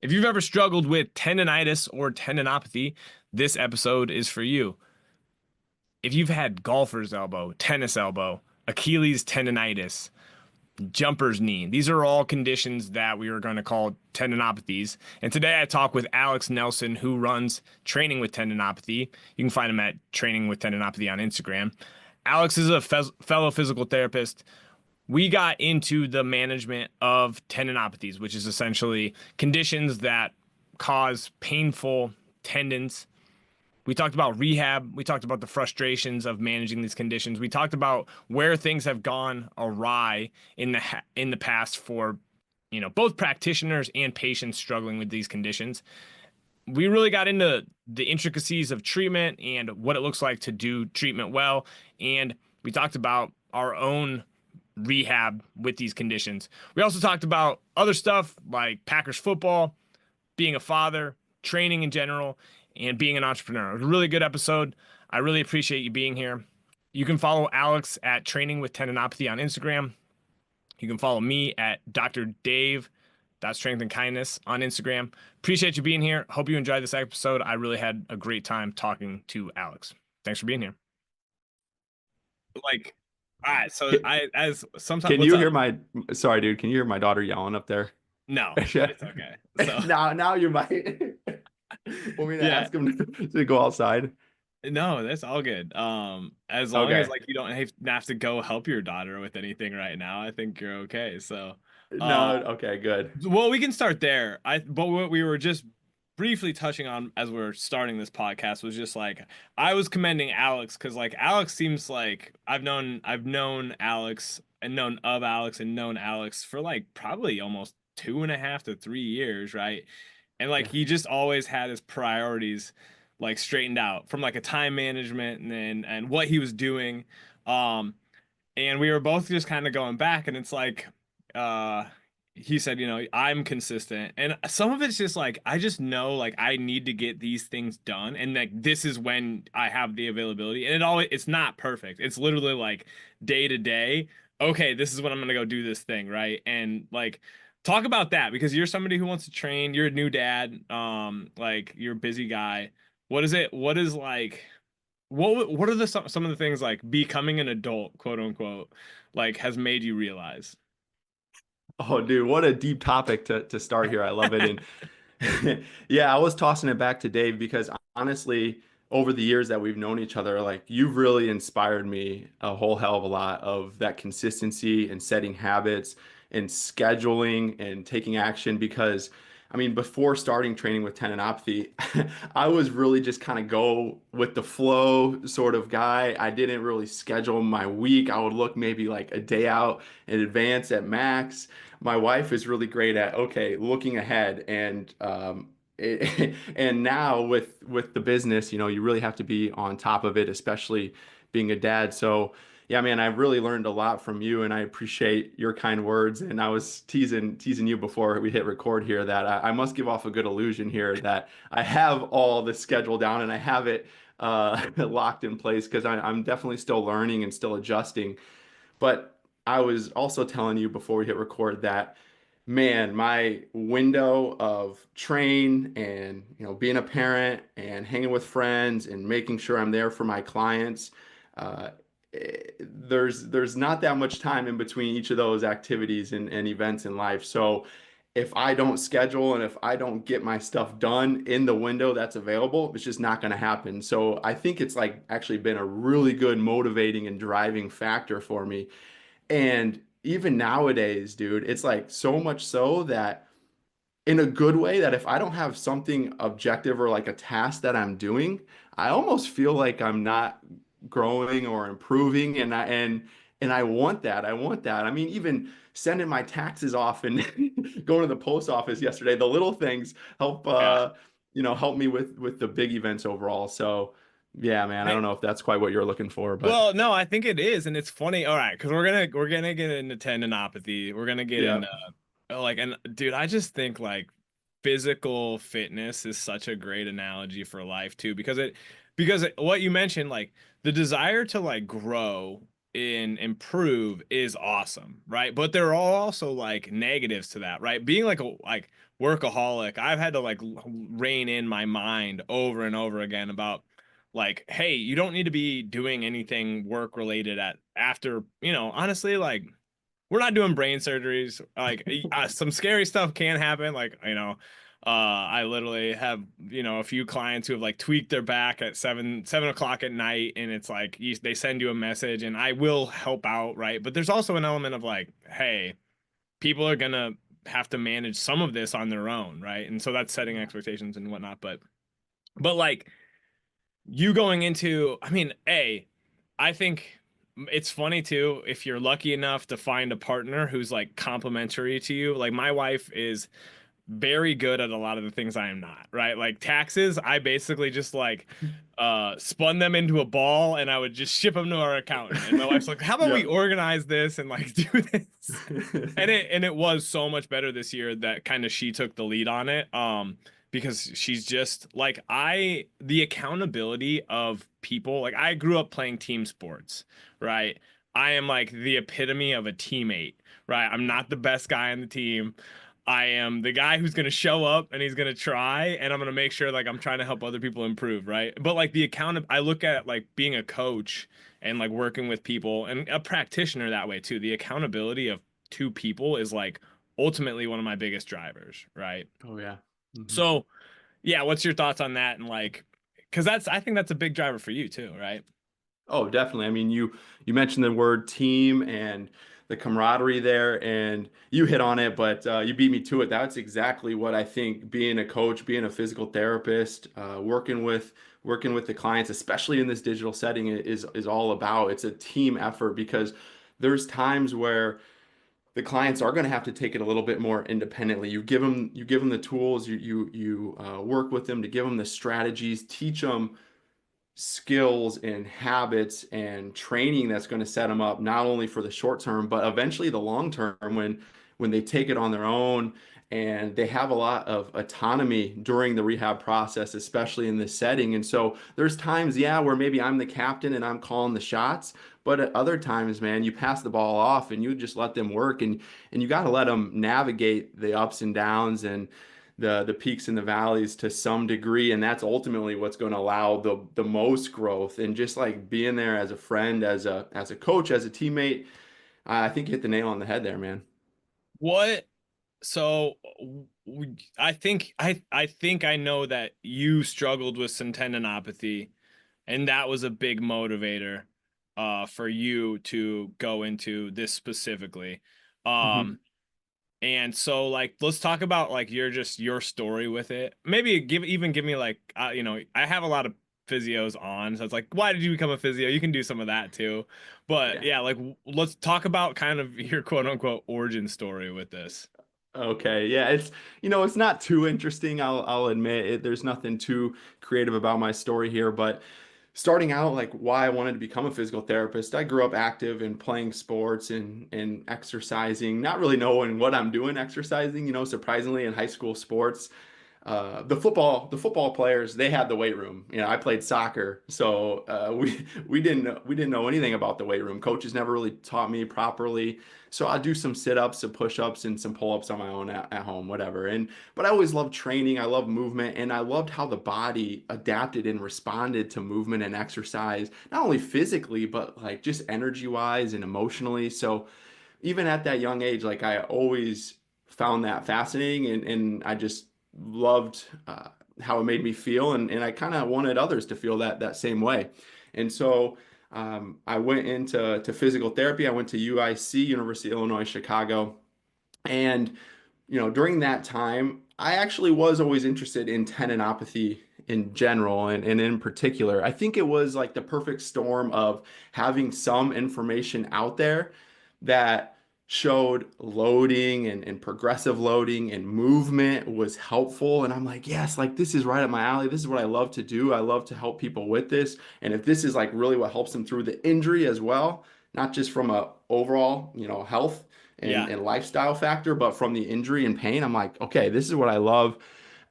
If you've ever struggled with tendonitis or tendinopathy, this episode is for you. If you've had golfer's elbow, tennis elbow, Achilles tendonitis, jumper's knee, these are all conditions that we are going to call tendinopathies. And today I talk with Alex Nelson, who runs Training with Tendinopathy. You can find him at Training with Tendinopathy on Instagram. Alex is a fellow physical therapist. We got into the management of tendinopathies, which is essentially conditions that cause painful tendons. We talked about rehab. We talked about the frustrations of managing these conditions. We talked about where things have gone awry in the past for, both practitioners and patients struggling with these conditions. We really got into the intricacies of treatment and what it looks like to do treatment well. And we talked about our own rehab with these conditions. We also talked about other stuff like Packers football, being a father, training in general, and being an entrepreneur. It was a really good episode. I really appreciate you being here. You can follow Alex at Training with Tendinopathy on Instagram. You can follow me at Dr. Dave. That's Strength and Kindness on Instagram. Appreciate you being here. Hope you enjoyed this episode. I really had a great time talking to Alex. Thanks for being here. Like, all right. So as sometimes, Can what's you up? hear my, sorry, dude, can you hear my daughter yelling up there? No, but it's okay. So Now you might. Want me to yeah, ask him to go outside? no, that's all good. As long as Okay. like you don't have to go help your daughter with anything right now, I think you're okay. So, No, uh, okay, good. well, we can start there. But what we were just briefly touching on as we are starting this podcast was just like I was commending Alex because like Alex seems like I've known Alex and known Alex for like probably almost 2.5 to 3 years, right? And like Yeah. he just always had his priorities like straightened out from like a time management and what he was doing. Um, and we were both just kind of going back, and it's like uh he said, I'm consistent, and some of it's just like I just know like I need to get these things done, and like this is when I have the availability, and it's not perfect. It's literally like day to day. Okay, this is when I'm gonna go do this thing, right? And like talk about that because you're somebody who wants to train, you're a new dad, like you're a busy guy. What is like what are some of the things like becoming an adult, quote unquote, like has made you realize? Oh, dude, what a deep topic to start here. I love it. And yeah, I was tossing it back to Dave because honestly, over the years that we've known each other, like you've really inspired me a whole hell of a lot of that consistency and setting habits and scheduling and taking action because I mean, before starting training with tendinopathy, I was really just kind of go with the flow sort of guy. I didn't really schedule my week. I would look maybe like a day out in advance at max. My wife is really great at okay, looking ahead and and now with the business, you really have to be on top of it, especially being a dad. So yeah, man, I've really learned a lot from you, and I appreciate your kind words. And I was teasing you before we hit record here that I must give off a good illusion here that I have all the schedule down and I have it locked in place because I'm definitely still learning and still adjusting. But I was also telling you before we hit record that, man, my window of train and being a parent and hanging with friends and making sure I'm there for my clients, there's not that much time in between each of those activities and events in life. So if I don't schedule and if I don't get my stuff done in the window that's available, it's just not going to happen. So I think it's like actually been a really good motivating and driving factor for me. And even nowadays, dude, it's like so much so that in a good way that if I don't have something objective or like a task that I'm doing, I almost feel like I'm not growing or improving and I want that. I want that. I mean, even sending my taxes off and going to the post office yesterday, the little things help Yeah. help me with the big events overall. So, yeah, man, I don't know if that's quite what you're looking for, but Well, no, I think it is, and it's funny. All right, because we're gonna get into tendinopathy. We're gonna get yeah. into like, and dude, I just think like physical fitness is such a great analogy for life too, what you mentioned, like the desire to like grow and improve is awesome, right? But there are also like negatives to that, right? Being like workaholic, I've had to like rein in my mind over and over again about like, hey, you don't need to be doing anything work related at after, honestly, like we're not doing brain surgeries. Like some scary stuff can happen. Like, I literally have, a few clients who have like tweaked their back at 7 o'clock at night. And it's like, they send you a message and I will help out. Right. But there's also an element of like, hey, people are going to have to manage some of this on their own. Right. And so that's setting Yeah. expectations and whatnot. But like, you going into, I mean, I think it's funny too if you're lucky enough to find a partner who's like complementary to you. Like my wife is very good at a lot of the things I am not, right? Like taxes, I basically just like spun them into a ball and I would just ship them to our accountant. And my wife's like, "How about we Yep. organize this and like do this?" And it was so much better this year that kind of she took the lead on it. Because she's just like the accountability of people. Like I grew up playing team sports, right? I am like the epitome of a teammate, right? I'm not the best guy on the team. I am the guy who's going to show up and he's going to try and I'm going to make sure like I'm trying to help other people improve, right? But like I look at like being a coach and like working with people and a practitioner that way too. The accountability of two people is like ultimately one of my biggest drivers, right? Oh yeah. Hmm. So, yeah, what's your thoughts on that and like cuz I think that's a big driver for you too, right? Oh, definitely. I mean, you mentioned the word team and the camaraderie there, and you hit on it, but you beat me to it. That's exactly what I think being a coach, being a physical therapist, working with the clients, especially in this digital setting, is all about. It's a team effort because there's times where the clients are going to have to take it a little bit more independently. You give them the tools, you work with them to give them the strategies, teach them skills and habits and training that's going to set them up not only for the short term but eventually the long term when they take it on their own and they have a lot of autonomy during the rehab process, especially in this setting. And so there's times, yeah, where maybe I'm the captain and I'm calling the shots, but at other times, man, you pass the ball off and you just let them work, and you got to let them navigate the ups and downs and the peaks and the valleys to some degree, and that's ultimately what's going to allow the most growth. And just like being there as a friend, as a coach, as a teammate, I think you hit the nail on the head there, man. What So I think I know that you struggled with some tendinopathy, and that was a big motivator for you to go into this specifically. Hmm. Um and so like let's talk about like your story with it. Maybe give me like I have a lot of physios on, so it's like why did you become a physio? You can do some of that too. But Yeah. yeah, like let's talk about kind of your quote unquote origin story with this. Okay. Yeah. It's not too interesting. I'll admit it. There's nothing too creative about my story here, but starting out, like why I wanted to become a physical therapist, I grew up active and playing sports and exercising, not really knowing what I'm doing exercising, surprisingly in high school sports. The football players, they had the weight room. I played soccer, so we didn't know anything about the weight room. Coaches never really taught me properly, so I do some sit-ups, some push-ups, and some pull-ups on my own at home, whatever. But I always loved training. I love movement, and I loved how the body adapted and responded to movement and exercise, not only physically but like just energy-wise and emotionally. So even at that young age, like I always found that fascinating, and I just loved how it made me feel, and I kind of wanted others to feel that same way. And so I went into physical therapy. I went to UIC, University of Illinois, Chicago, and during that time, I actually was always interested in tendinopathy in general and in particular. I think it was like the perfect storm of having some information out there that showed loading and progressive loading and movement was helpful. And I'm like, yes, like this is right up my alley. This is what I love to do. I love to help people with this. And if this is like really what helps them through the injury as well, not just from a overall, health and, Yeah. and lifestyle factor, but from the injury and pain, I'm like, okay, this is what I love.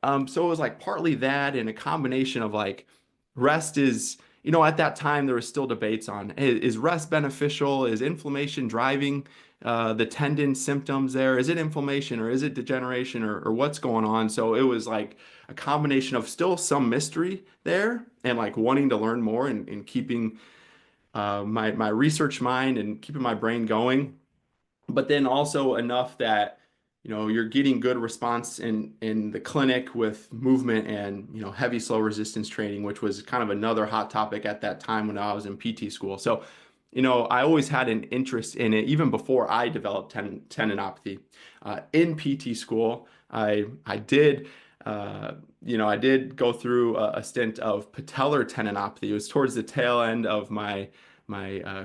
So it was like partly that and a combination of like rest is, at that time there was still debates on is rest beneficial? Is inflammation driving the tendon symptoms there? Is it inflammation or is it degeneration or what's going on? So it was like a combination of still some mystery there and like wanting to learn more and keeping my research mind and keeping my brain going, but then also enough that you're getting good response in the clinic with movement and heavy slow resistance training, which was kind of another hot topic at that time when I was in PT school. So I always had an interest in it even before I developed tendinopathy. In PT school, I did I did go through a stint of patellar tendinopathy. It was towards the tail end of my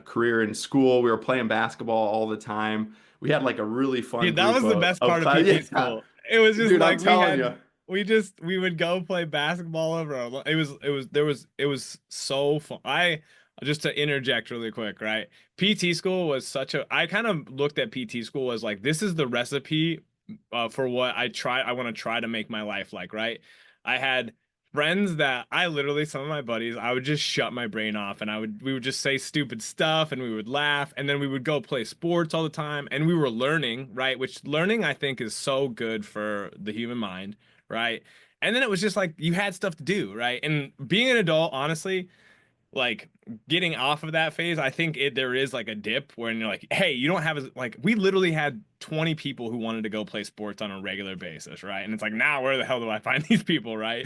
career in school. We were playing basketball all the time. We had like a really fun Dude, that group was the best of part of class. PT Yeah, school. It was just dude, I'm like telling you. we would go play basketball over it was so fun. I just to interject really quick, right? PT school was such a I kind of looked at PT school as like this is the recipe for what I want to try to make my life like, right? I had friends that I literally some of my buddies I would just shut my brain off and we would just say stupid stuff and we would laugh and then we would go play sports all the time and we were learning, right? Which learning I think is so good for the human mind, right? And then it was just like you had stuff to do, right? And being an adult, honestly, like getting off of that phase, I think there is like a dip where you're like, hey, you don't have like we literally had 20 people who wanted to go play sports on a regular basis, right? And it's like now where the hell do I find these people, right?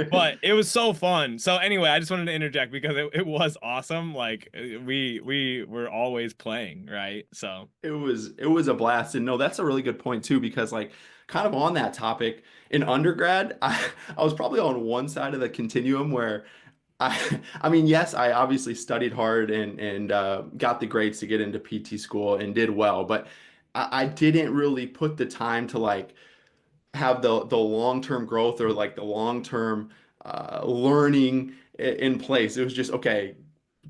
But it was so fun. So anyway, I just wanted to interject because it was awesome. Like we were always playing, right? So It was a blast. And no, that's a really good point too, because like kind of on that topic, in undergrad, I was probably on one side of the continuum where I mean, yes, I obviously studied hard and got the grades to get into PT school and did well, but I didn't really put the time to like have the long-term growth or like the long-term learning in place. It was just okay,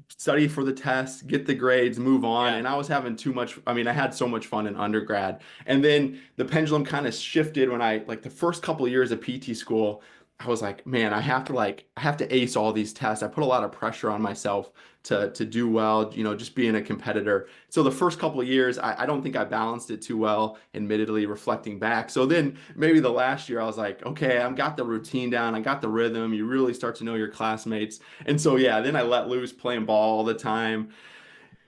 study for the test, get the grades, move on. yeah. And I was having too much, I mean, I had so much fun in undergrad. And then the pendulum kind of shifted when I, like the first couple of years of PT school, I was like, man, I have to ace all these tests. I put a lot of pressure on myself to do well, just being a competitor. So the first couple of years, I don't think I balanced it too well, admittedly, reflecting back. So then maybe the last year I was like, okay, I've got the routine down, I got the rhythm. You really start to know your classmates. And so, yeah, then I let loose playing ball all the time.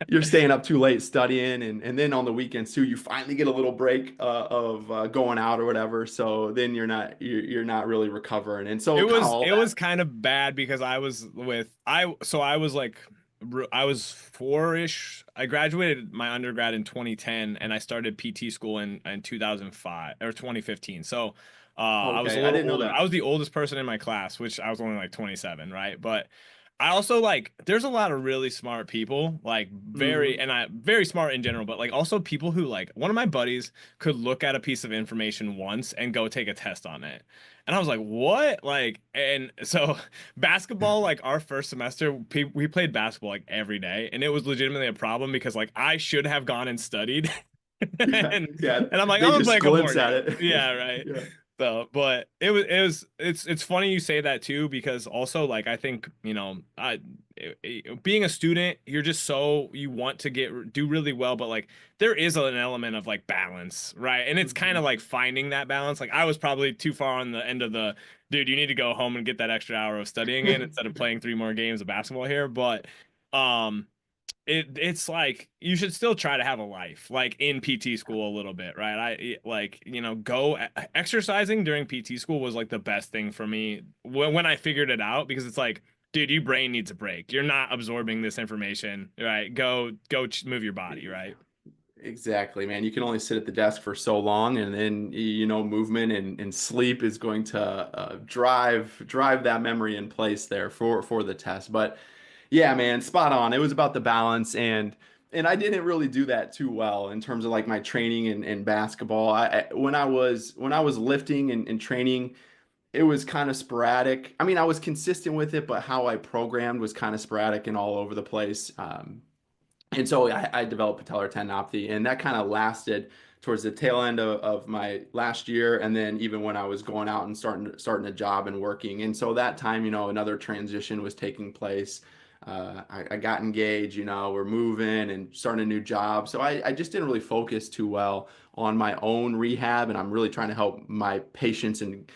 You're staying up too late studying. And then on the weekends, too, you finally get a little break of going out or whatever. So then you're not really recovering. And so, kind of all It that. was kind of bad because I was with I so I was like I was four-ish. I graduated my undergrad in 2010 and I started PT school in 2005 or 2015. So I was a Okay, I little didn't know older. I that. was the oldest person in my class, which I was only like 27, right? But I also like there's a lot of really smart people, like very Hmm. and I very smart in general, but like also people who like one of my buddies could look at a piece of information once and go take a test on it. And I was like, what? Like, and so basketball, like our first semester, we played basketball like every day, and it was legitimately a problem because like I should have gone and studied, Yeah, and yeah. I'm like, I'm They gonna play just a couple more glimpse at games. it. Yeah, right. Yeah. So, but it's funny you say that too because also like I think being a student, you're just so you want to do really well, but like there is an element of like balance, right? And it's kind of Mhm. like finding that balance. Like I was probably too far on the end of the dude, you need to go home and get that extra hour of studying in instead of playing three more games of basketball here. But um it's like you should still try to have a life like in PT school a little bit, right? Like, go exercising during PT school was like the best thing for me when I figured it out because it's like, dude, your brain needs a break. You're not absorbing this information, right? Go move your body, right? Exactly, man. You can only sit at the desk for so long, and then movement and sleep is going to drive that memory in place there for the test. But yeah, man, spot on. It was about the balance, and I didn't really do that too well in terms of like my training and basketball. When I was lifting and training, it was kind of sporadic. I mean, I was consistent with it, but how I programmed was kind of sporadic and all over the place. And so I developed patellar tendinopathy, and that kind of lasted towards the tail end of my last year, and then even when I was going out and starting a job and working. And so that time, another transition was taking place. I got engaged, we're moving and starting a new job. So I just didn't really focus too well on my own rehab. And I'm really trying to help my patients and,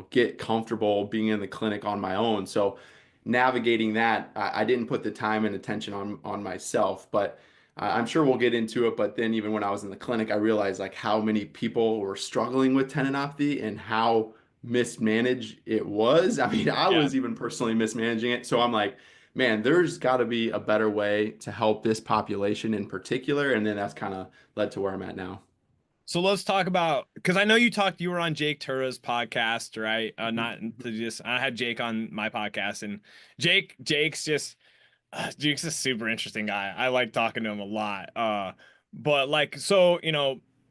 get comfortable being in the clinic on my own. So navigating that, I didn't put the time and attention on myself, but I'm sure we'll get into it. But then even when I was in the clinic, I realized like how many people were struggling with tendinopathy and how mismanaged it was. I mean, I Yeah. was even personally mismanaging it. So I'm like, man, there's got to be a better way to help this population in particular. And then that's kind of led to where I'm at now. So let's talk about, because I know you were on Jake Tura's podcast, right? Mhm. Not to just I had Jake on my podcast, and Jake's just Jake's a super interesting guy. I like talking to him a lot. But like, so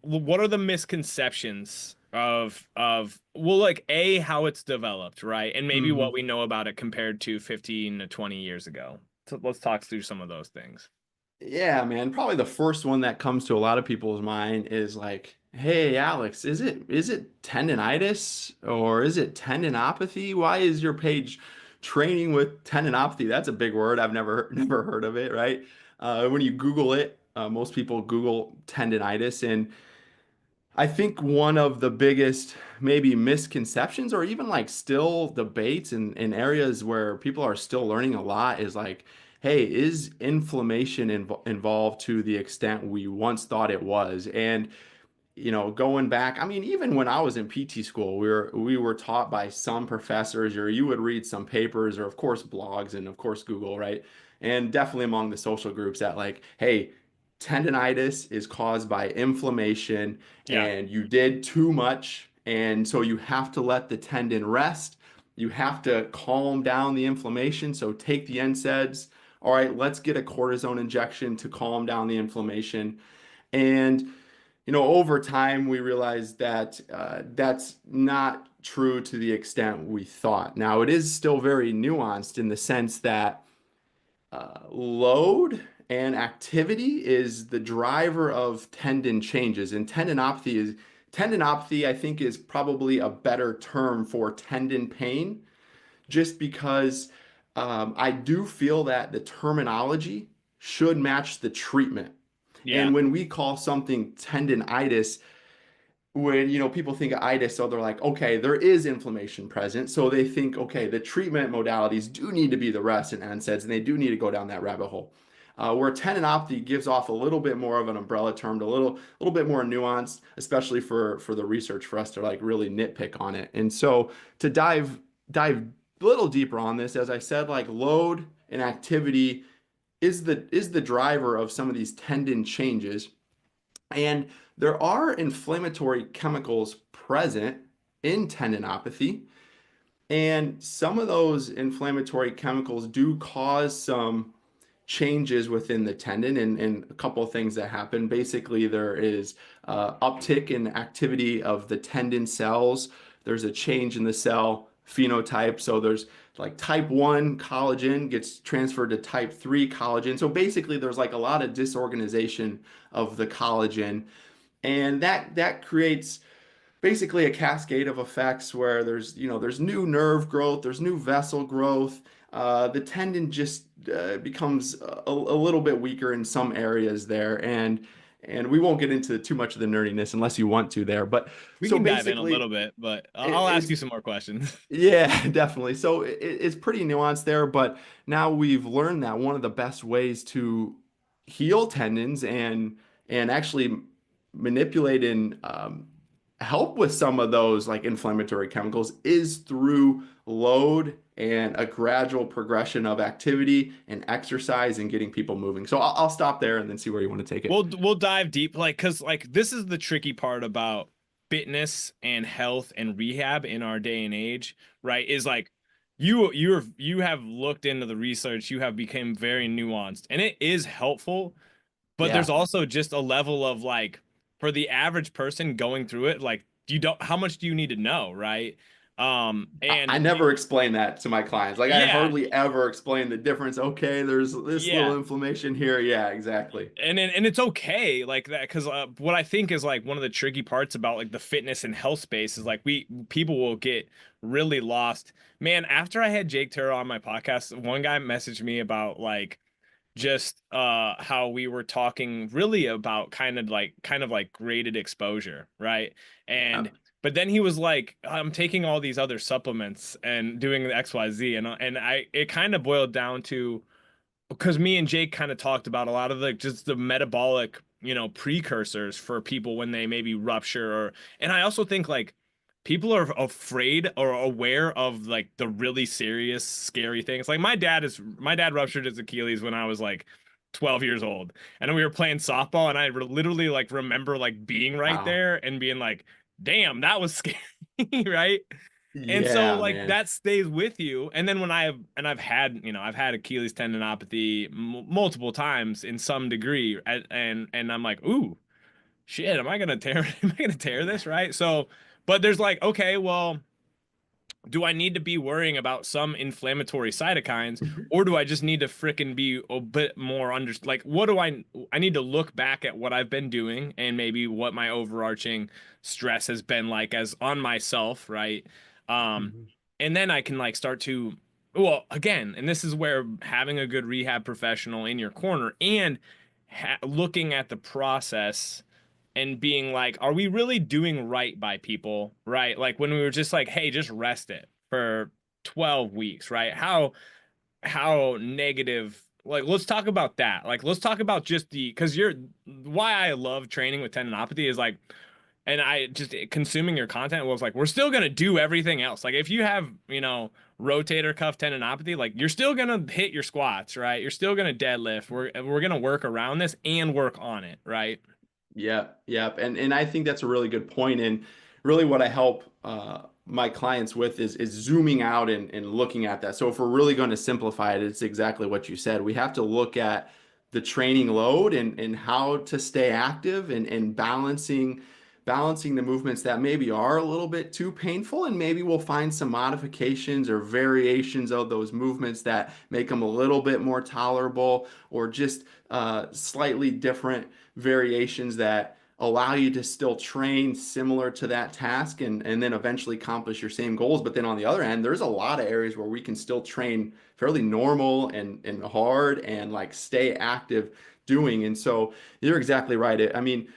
what are the misconceptions of well, like how it's developed, right? And maybe what Mhm. we know about it compared to 15 to 20 years ago. So let's talk through some of those things. Yeah, man. Probably the first one that comes to a lot of people's mind is like, "Hey, Alex, is it tendonitis or is it tendinopathy? Why is your page training with tendinopathy?" That's a big word. I've never never heard of it, right? When you Google it, most people Google tendonitis, and I think one of the biggest maybe misconceptions or even like still debates in areas where people are still learning a lot is like, hey, is inflammation involved to the extent we once thought it was? And going back, I mean, even when I was in PT school, we were taught by some professors, or you would read some papers, or of course blogs, and of course Google, right? And definitely among the social groups that like, hey, tendonitis is caused by inflammation, Yeah. and you did too much, and so you have to let the tendon rest. You have to calm down the inflammation. So take the NSAIDs. All right, let's get a cortisone injection to calm down the inflammation. And over time, we realized that that's not true to the extent we thought. Now, it is still very nuanced in the sense that load and activity is the driver of tendon changes, and tendinopathy, I think, is probably a better term for tendon pain, just because I do feel that the terminology should match the treatment. Yeah. And when we call something tendonitis, when people think of itis, so they're like, okay, there is inflammation present. So they think, okay, the treatment modalities do need to be the rest and NSAIDs, and they do need to go down that rabbit hole. Where tendinopathy gives off a little bit more of an umbrella term, a little bit more nuanced, especially for the research for us to like really nitpick on it. And so to dive a little deeper on this, as I said, like load and activity is the driver of some of these tendon changes. And there are inflammatory chemicals present in tendinopathy, and some of those inflammatory chemicals do cause some changes within the tendon, and a couple of things that happen. Basically, there is uptick in activity of the tendon cells. There's a change in the cell phenotype. So there's like type 1 collagen gets transferred to type 3 collagen. So basically, there's like a lot of disorganization of the collagen, and that creates basically a cascade of effects where there's new nerve growth, there's new vessel growth. The tendon just becomes a little bit weaker in some areas there, and we won't get into too much of the nerdiness unless you want to there. But We so can dive in a basically, little bit, but I'll ask it's you some more questions. yeah, definitely. So it's pretty nuanced there, but now we've learned that one of the best ways to heal tendons and actually manipulate and help with some of those like inflammatory chemicals is through load and a gradual progression of activity and exercise and getting people moving. So I'll stop there and then see where you want to take it. We'll dive deep, like, because like this is the tricky part about fitness and health and rehab in our day and age, right? Is like you have looked into the research, you have become very nuanced, and it is helpful, but there's Yeah. also just a level of like for the average person going through it, like you don't how much do you need to know, right? I And never explain that to my clients. Like I yeah, hardly ever explain the difference. Okay, there's this yeah. little inflammation here. Yeah, exactly. And it's okay like that because what I think is like one of the tricky parts about like the fitness and health space is like we people will get really lost. Man, after I had Jake Turro on my podcast, one guy messaged me about like just how we were talking really about kind of like graded exposure, right? And Yep. but then he was like, I'm taking all these other supplements and doing the XYZ, and I it kind of boiled down to because me and Jake kind of talked about a lot of the just the metabolic, precursors for people when they maybe rupture or and I also think like people are afraid or aware of like the really serious, scary things. Like my dad ruptured his Achilles when I was like 12 years old. And we were playing softball and I literally like remember like being right Wow. there and being like, damn, that was scary, right? And so Yeah, like man. that stays with you. And then when I've had, I've had Achilles tendinopathy multiple times in some degree and I'm like, "Ooh, shit, am I going to tear am I going to tear this, right?" So, but there's like, okay, well, do I need to be worrying about some inflammatory cytokines or do I just need to fricking be a bit more like what do I need to look back at what I've been doing and maybe what my overarching stress has been like as on myself, right? Um Mhm. and then I can like start to well, again, and this is where having a good rehab professional in your corner and looking at the process and being like, are we really doing right by people? Right. Like when we were just like, hey, just rest it for 12 weeks, right? How negative like let's talk about that. Like let's talk about just the because you're why I love training with tendinopathy is like and I just consuming your content was like, we're still gonna do everything else. Like if you have, rotator cuff tendinopathy, like you're still gonna hit your squats, right? You're still gonna deadlift. We're gonna work around this and work on it, right? Yeah, yeah, and I think that's a really good point. And really, what I help my clients with is zooming out and looking at that. So if we're really going to simplify it, it's exactly what you said. We have to look at the training load and how to stay active and balancing the movements that maybe are a little bit too painful, and maybe we'll find some modifications or variations of those movements that make them a little bit more tolerable, or just slightly different variations that allow you to still train similar to that task and then eventually accomplish your same goals. But then on the other end, there's a lot of areas where we can still train fairly normal and hard and like stay active doing. And so you're exactly right. I mean,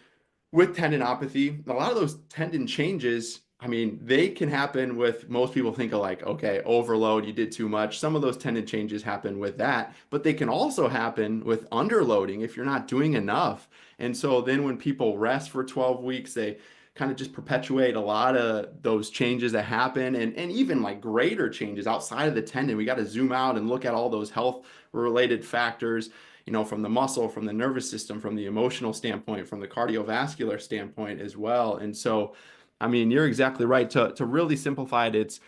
with tendinopathy, a lot of those tendon changes, I mean, they can happen with most people think of like, okay, overload, you did too much. Some of those tendon changes happen with that, but they can also happen with underloading if you're not doing enough. And so then when people rest for 12 weeks, they kind of just perpetuate a lot of those changes that happen and even like greater changes outside of the tendon. We got to zoom out and look at all those health related factors, from the muscle, from the nervous system, from the emotional standpoint, from the cardiovascular standpoint as well. And so, I mean, you're exactly right. To really simplify it, it's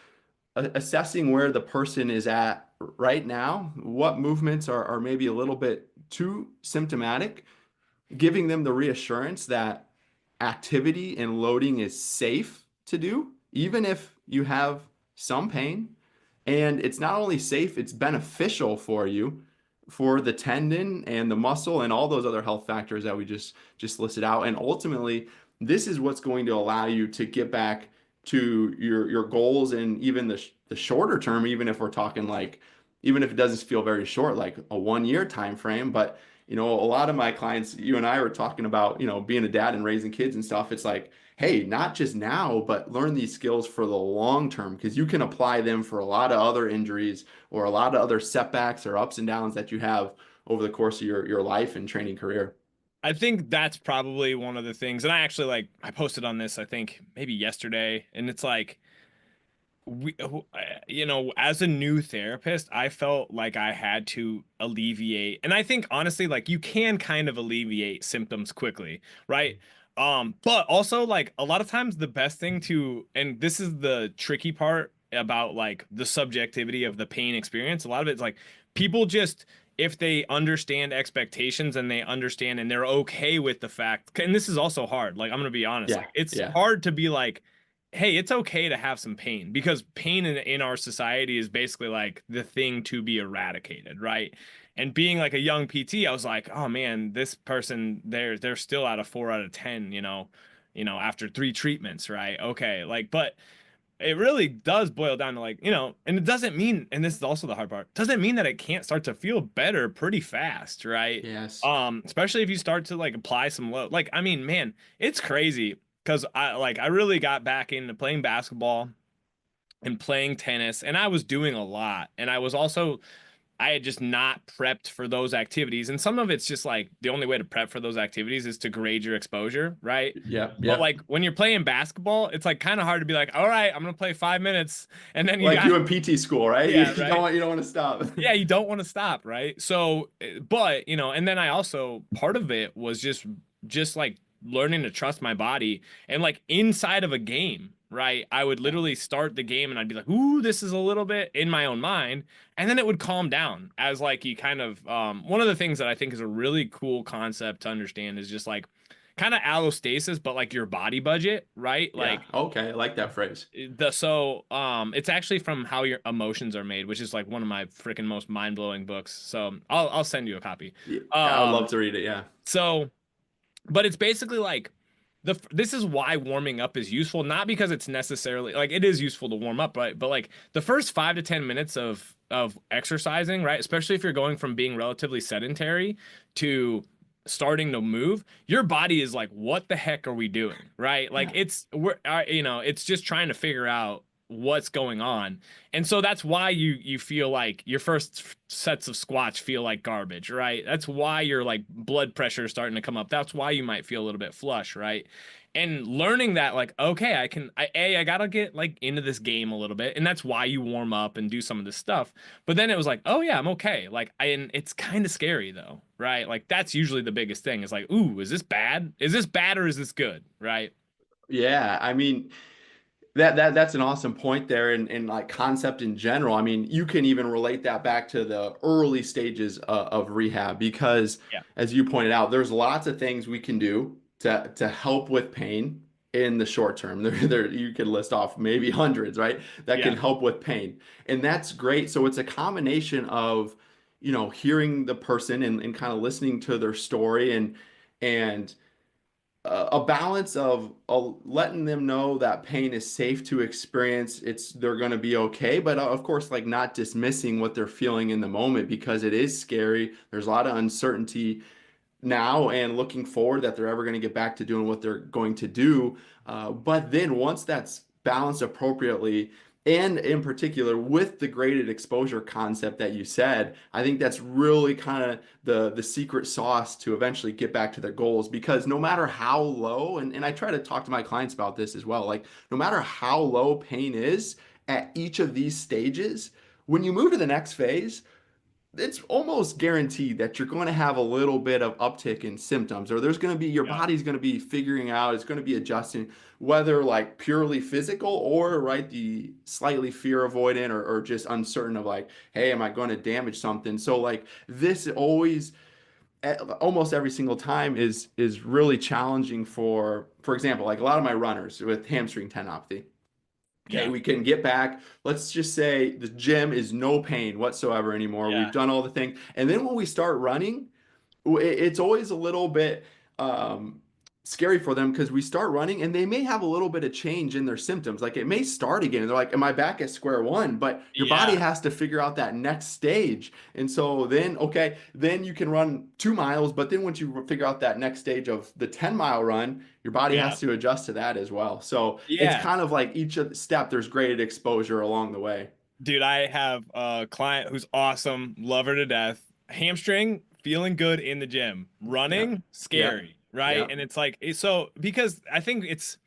assessing where the person is at right now, what movements are maybe a little bit too symptomatic, giving them the reassurance that activity and loading is safe to do, even if you have some pain. And it's not only safe, it's beneficial for you for the tendon and the muscle and all those other health factors that we just listed out. And ultimately, this is what's going to allow you to get back to your goals and even the shorter term, even if we're talking like even if it doesn't feel very short, like a 1 year time frame. But a lot of my clients, you and I were talking about, being a dad and raising kids and stuff. It's like, hey, not just now, but learn these skills for the long term because you can apply them for a lot of other injuries or a lot of other setbacks or ups and downs that you have over the course of your life and training career. I think that's probably one of the things. And I actually like I posted on this I think maybe yesterday and it's like we as a new therapist I felt like I had to alleviate and I think honestly like you can kind of alleviate symptoms quickly, right? But also like a lot of times the best thing to and this is the tricky part about like the subjectivity of the pain experience, a lot of it's like people just if they understand expectations and they understand and they're okay with the fact and this is also hard, like I'm gonna be honest, like Yeah, it's yeah. hard to be like hey, it's okay to have some pain because pain in our society is basically like the thing to be eradicated, right? And being like a young PT, I was like, oh man, this person, they're still at a 4 out of 10, after 3 treatments, right? Okay, like, but it really does boil down to like, and it doesn't mean, and this is also the hard part, doesn't mean that it can't start to feel better pretty fast, right? Yes. Especially if you start to like apply some load. Like, I mean, man, it's crazy because I really got back into playing basketball and playing tennis, and I was doing a lot. And I had just not prepped for those activities. And some of it's just like the only way to prep for those activities is to grade your exposure, right? Yep. But Yep. like when you're playing basketball, it's like kind of hard to be like, all right, I'm gonna play 5 minutes, and then you Like got you in PT school, right? yeah, You don't right. want you don't want to stop. Yeah, you don't want to stop, right? So, but and then I also part of it was just like learning to trust my body and like inside of a game, right? I would Yeah. literally start the game and I'd be like, "Ooh, this is a little bit in my own mind," and then it would calm down as like you kind of one of the things that I think is a really cool concept to understand is just like kind of allostasis, but like your body budget, right? Yeah. Like Okay. I like that phrase. it's actually from How Your Emotions Are Made, which is like one of my freaking most mind-blowing books. So I'll send you a copy. Yeah, I would love Um to read it. Yeah. so but it's basically like this is why warming up is useful, not because it's necessarily like it is useful to warm up, right? But like the first 5 to 10 minutes of exercising, right? Especially if you're going from being relatively sedentary to starting to move, your body is like, what the heck are we doing, right? Like Yeah. it's just trying to figure out what's going on. And so that's why you feel like your first sets of squats feel like garbage, right? That's why your like blood pressure is starting to come up. That's why you might feel a little bit flush, right? And learning that like, okay, I gotta get like into this game a little bit, and that's why you warm up and do some of this stuff. But then it was like, oh yeah, I'm okay. Like and it's kind of scary though, right? Like that's usually the biggest thing is like, ooh, is this bad? Is this bad or is this good, right? Yeah. I mean, that's an awesome point there and like concept in general. I mean, you can even relate that back to the early stages of rehab because Yeah. as you pointed out, there's lots of things we can do to help with pain in the short term. There you could list off maybe hundreds, right? That can Yeah. help with pain. And that's great. So it's a combination of, hearing the person and kind of listening to their story and a balance of letting them know that pain is safe to experience. They're going to be okay, but of course, like not dismissing what they're feeling in the moment because it is scary. There's a lot of uncertainty now and looking forward that they're ever going to get back to doing what they're going to do. But then once that's balanced appropriately, and in particular with the graded exposure concept that you said, I think that's really kind of the secret sauce to eventually get back to their goals. Because no matter how low, and I try to talk to my clients about this as well, like no matter how low pain is at each of these stages, when you move to the next phase, it's almost guaranteed that you're going to have a little bit of uptick in symptoms, or there's going to be your Yeah. body's going to be figuring out, it's going to be adjusting, whether like purely physical or right, the slightly fear avoidant or just uncertain of like, hey, am I going to damage something? So like this always almost every single time is really challenging for example, like a lot of my runners with hamstring tendinopathy. Okay, Yeah. we can get back. Let's just say the gym is no pain whatsoever anymore. We've Yeah. done all the things. And then when we start running, it's always a little bit um, scary for them because we start running and they may have a little bit of change in their symptoms. Like it may start again. They're like, am I back at square one? But your body Yeah. has to figure out that next stage. And so then, okay, then you can run 2 miles. But then once you figure out that next stage of the 10-mile run, your body Yeah. has to adjust to that as well. So it's Yeah. kind of like each of the step, there's graded exposure along the way. Dude, I have a client who's awesome, love her to death. Hamstring, feeling good in the gym. Yep. Running, Yep. scary, right? Yep. And it's like so because I think it's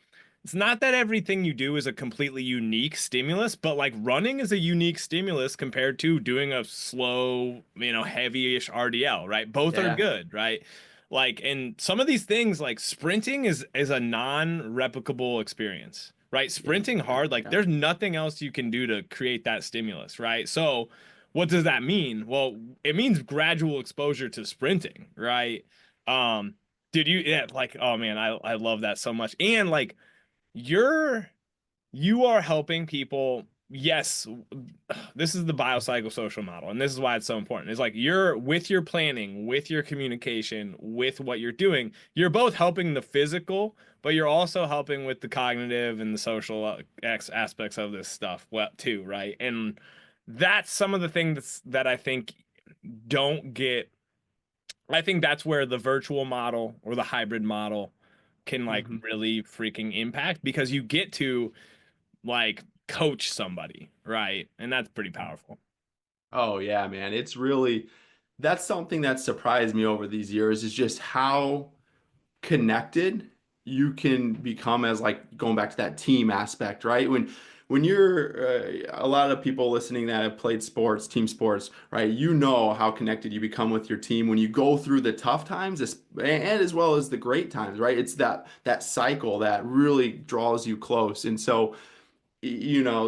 not that everything you do is a completely unique stimulus, but like running is a unique stimulus compared to doing a slow, heavy-ish RDL, right? Both are Yeah. good, right? Like, and some of these things, like sprinting is a non-replicable experience, right? Yeah. Sprinting Yeah. hard, like Yeah. there's nothing else you can do to create that stimulus, right? So, what does that mean? Well, it means gradual exposure to sprinting, right? Um, did you yeah, like oh man, I love that so much. And like you're you are helping people. Yes, this is the biopsychosocial model, and this is why it's so important. It's like you're with your planning, with your communication, with what you're doing, you're both helping the physical, but you're also helping with the cognitive and the social aspects of this stuff, well, too, right? And that's some of the things that I think don't get. I think that's where the virtual model or the hybrid model can like Mhm. really freaking impact because you get to like coach somebody, right? And that's pretty powerful. Oh yeah, man. It's really that's something that surprised me over these years is just how connected you can become as like going back to that team aspect, right? When you're a lot of people listening that have played sports, team sports, right? You know how connected you become with your team when you go through the tough times and as well as the great times, right? It's that cycle that really draws you close. And so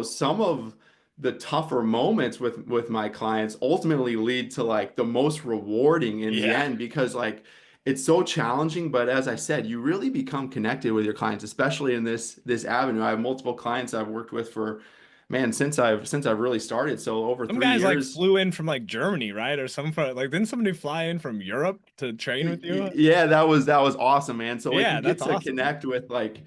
some of the tougher moments with my clients ultimately lead to like the most rewarding in the Yeah. end because like it's so challenging, but as I said, you really become connected with your clients, especially in this avenue. I have multiple clients I've worked with for, man, since I've really started, so over Some three guys like years. flew in from like Germany, right? Or some like didn't somebody fly in from Europe to train with you? Yeah, that was awesome, man. So like you Yeah, get that's to awesome. connect with like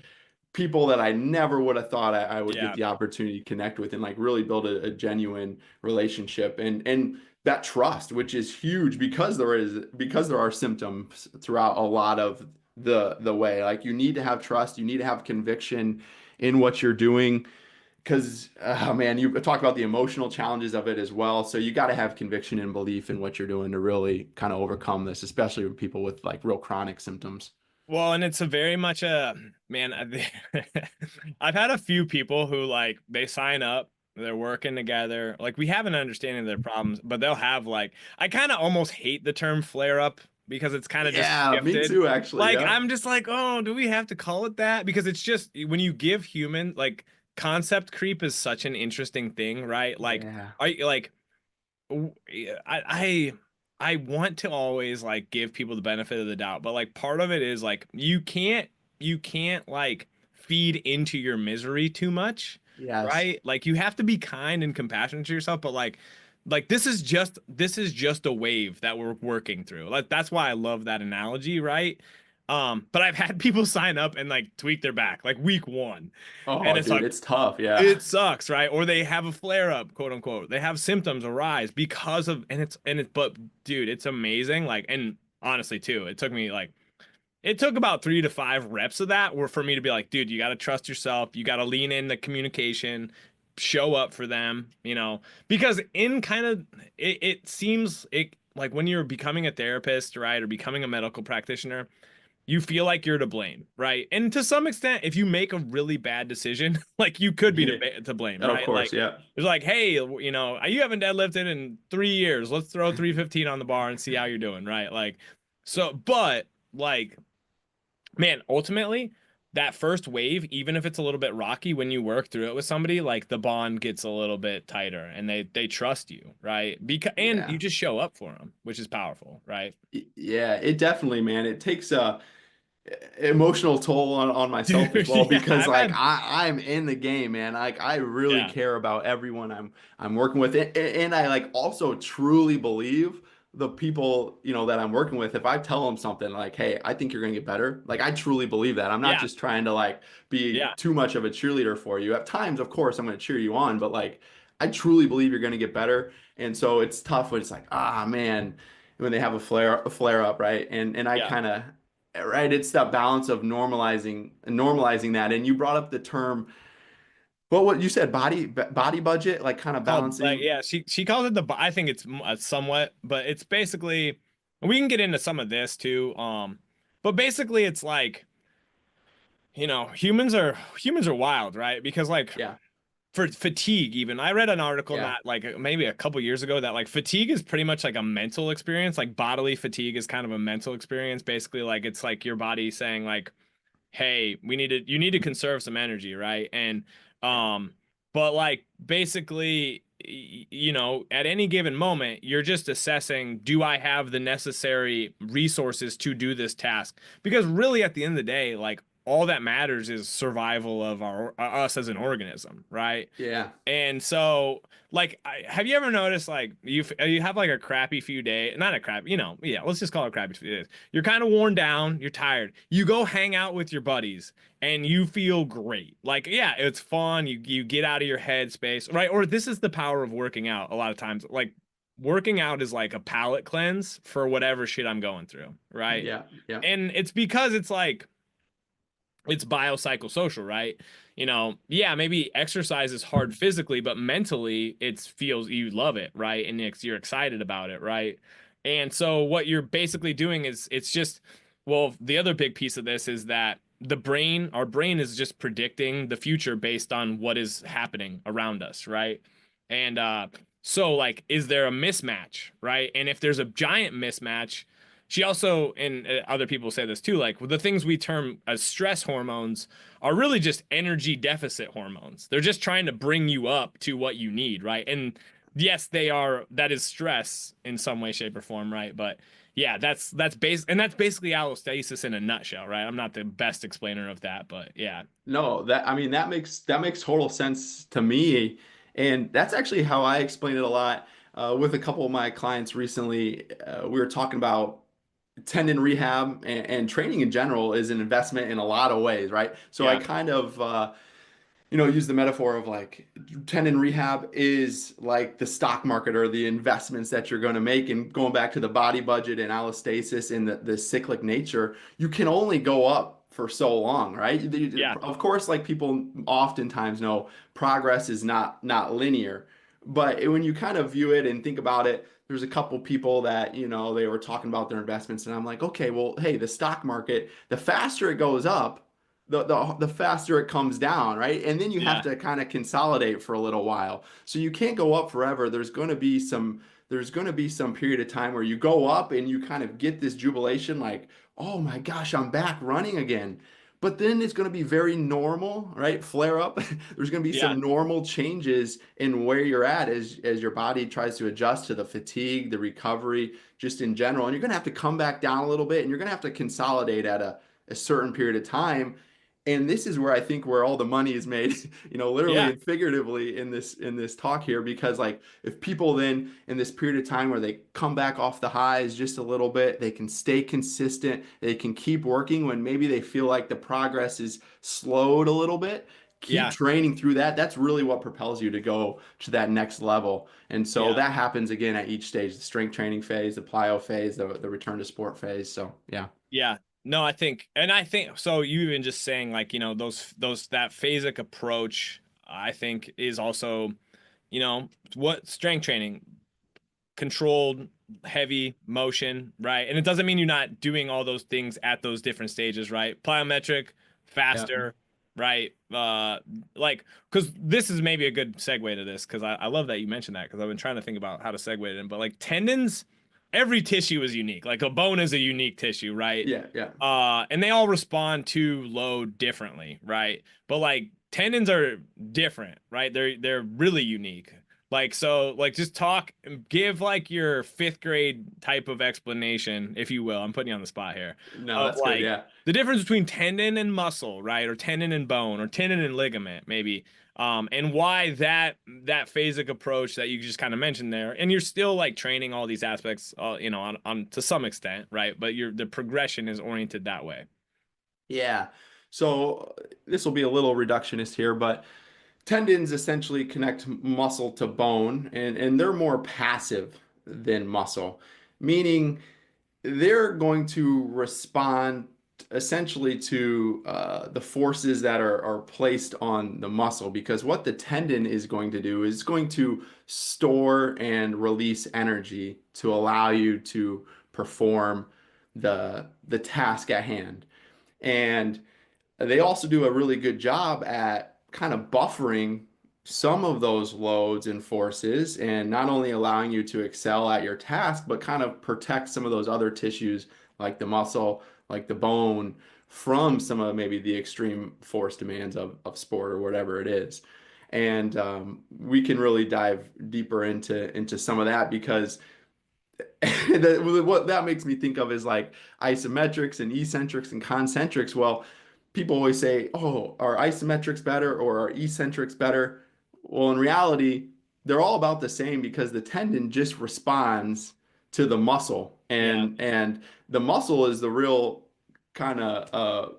people that I never would have thought I would get Yeah. the opportunity to connect with and like really build a genuine relationship and that trust, which is huge because there are symptoms throughout a lot of the way. Like you need to have trust, you need to have conviction in what you're doing because man, you talk about the emotional challenges of it as well. So you got to have conviction and belief in what you're doing to really kind of overcome this, especially with people with like real chronic symptoms. Well, and it's a very much a man. I've had a few people who like they sign up, they're working together. Like we have an understanding of their problems, but they'll have like I kind of almost hate the term flare up because it's kind of just Yeah, me shifted. too, actually. Like Yep. I'm just like, oh, do we have to call it that? Because it's just when you give human like concept creep is such an interesting thing, right? Like, Yeah. are you like I I want to always like give people the benefit of the doubt, but like part of it is like you can't like feed into your misery too much, Yes. right? Like you have to be kind and compassionate to yourself, but like this is just a wave that we're working through. Like that's why I love that analogy, right? But I've had people sign up and like tweak their back like week one. And Oh, it's dude, like it's tough. Yeah. it sucks, right? Or they have a flare up, quote unquote. They have symptoms arise because of, but dude, it's amazing. Like, and honestly, too, it took about 3 to 5 reps of that were for me to be like, dude, you got to trust yourself. You got to lean in the communication, show up for them, because in kind of, it seems like when you're becoming a therapist, right, or becoming a medical practitioner, you feel like you're to blame, right? And to some extent, if you make a really bad decision, like you could be Yeah. to blame, Of right? course. Like Yeah. it's like, hey, you haven't deadlifted in 3 years. Let's throw 315 on the bar and see how you're doing, right? Like, so, but like, man, ultimately, that first wave, even if it's a little bit rocky, when you work through it with somebody, like the bond gets a little bit tighter, and they trust you, right? Because and you Yeah. just show up for them, which is powerful, right? Yeah, it definitely, man. It takes a emotional toll on myself as Dude, well yeah, because I've like had, I'm in the game, man. Like I really yeah. care about everyone I'm working with, and I like also truly believe the people that I'm working with. If I tell them something like, "Hey, I think you're gonna get better," like I truly believe that. I'm not Yeah, just trying to like be yeah, too much of a cheerleader for you. At times, of course, I'm gonna cheer you on, but like I truly believe you're gonna get better. And so it's tough when it's like, ah, man, when they have a flare up, right? And I yeah. kind of right, it's that balance of normalizing that. And you brought up the term, what you said, body budget, like kind of Called like balancing. yeah, she calls it I think it's somewhat, but it's basically we can get into some of this too. But basically it's like humans are wild, right? Because like Yeah, for fatigue even I read an article yeah, not like maybe a couple years ago that like fatigue is pretty much like a mental experience. Like bodily fatigue is kind of a mental experience. Basically, like it's like your body saying like, hey, you need to conserve some energy, right? And yeah, but like basically, at any given moment, you're just assessing, do I have the necessary resources to do this task? Because really at the end of the day, like all that matters is survival of our us as an organism, right? Yeah. And so, like, have you ever noticed, like, you have like a crappy few days, not a crap, yeah, let's just call it crappy few days. You're kind of worn down, you're tired. You go hang out with your buddies, and you feel great. Like, yeah, it's fun. You get out of your head space, right? Or this is the power of working out. A lot of times, like, working out is like a palate cleanse for whatever shit I'm going through, right? Yeah. Yeah. And it's because it's like it's biopsychosocial, right? Yeah, maybe exercise is hard physically, but mentally it feels you love it, right? And you're excited about it, right? And so what you're basically doing is it's just, well, the other big piece of this is that our brain is just predicting the future based on what is happening around us, right? And so like, is there a mismatch, right? And if there's a giant mismatch, she also, and other people say this too, like the things we term as stress hormones are really just energy deficit hormones. They're just trying to bring you up to what you need, right? And yes, that is stress in some way, shape, or form, right? But yeah, that's basically allostasis in a nutshell, right? I'm not the best explainer of that, but yeah. No, that I mean that makes total sense to me, and that's actually how I explain it a lot with a couple of my clients recently. We were talking about tendon rehab and training in general is an investment in a lot of ways, right? So I Yeah. kind of use the metaphor of like tendon rehab is like the stock market or the investments that you're going to make. And going back to the body budget and allostasis and the cyclic nature, you can only go up for so long, right? Yeah. Of course, like people oftentimes know, progress is not linear. But when you kind of view it and think about it, there's a couple people that, they were talking about their investments, and I'm like, okay, well, hey, the stock market, the faster it goes up, the faster it comes down, right? And then you have Yeah. to kind of consolidate for a little while. So you can't go up forever. There's going to be some period of time where you go up and you kind of get this jubilation like, "Oh my gosh, I'm back running again." But then it's going to be very normal, right? Flare up. There's going to be Yeah. some normal changes in where you're at as your body tries to adjust to the fatigue, the recovery, just in general. And you're going to have to come back down a little bit, and you're going to have to consolidate at a certain period of time. And this is where I think where all the money is made, literally Yeah. and figuratively in this talk here, because like if people then in this period of time where they come back off the highs just a little bit, they can stay consistent, they can keep working when maybe they feel like the progress is slowed a little bit, keep Yeah. training through that. That's really what propels you to go to that next level. And so Yeah. that happens again at each stage, the strength training phase, the plyo phase, the return to sport phase. So yeah. Yeah. No, I think so. You even just saying like, that phasic approach, I think is also, what strength training, controlled, heavy motion, right? And it doesn't mean you're not doing all those things at those different stages, right? Plyometric, Yeah. faster, right? Like, because this is maybe a good segue to this, because I love that you mentioned that, because I've been trying to think about how to segue it in. But like tendons, every tissue is unique. Like a bone is a unique tissue, right? Yeah. Yeah. And they all respond to load differently, right? But like tendons are different, right? They're really unique. Like, so, like, just give like your fifth grade type of explanation, if you will. I'm putting you on the spot here, No, of that's good. like Yeah. the difference between tendon and muscle, right? Or tendon and bone, or tendon and ligament, maybe. And why that phasic approach that you just kind of mentioned there, and you're still like training all these aspects, on to some extent, right? But the progression is oriented that way. Yeah. So this will be a little reductionist here, but tendons essentially connect muscle to bone, and they're more passive than muscle, meaning they're going to respond essentially to the forces that are placed on the muscle, because what the tendon is going to do is going to store and release energy to allow you to perform the task at hand. And they also do a really good job at kind of buffering some of those loads and forces, and not only allowing you to excel at your task, but kind of protect some of those other tissues like the muscle, like the bone, from some of maybe the extreme force demands of sport or whatever it is. And we can really dive deeper into some of that, because what that makes me think of is like isometrics and eccentrics and concentrics. Well, people always say, "Oh, are isometrics better or are eccentrics better?" Well, in reality, they're all about the same because the tendon just responds to the muscle, Yeah. and the muscle is the real kind of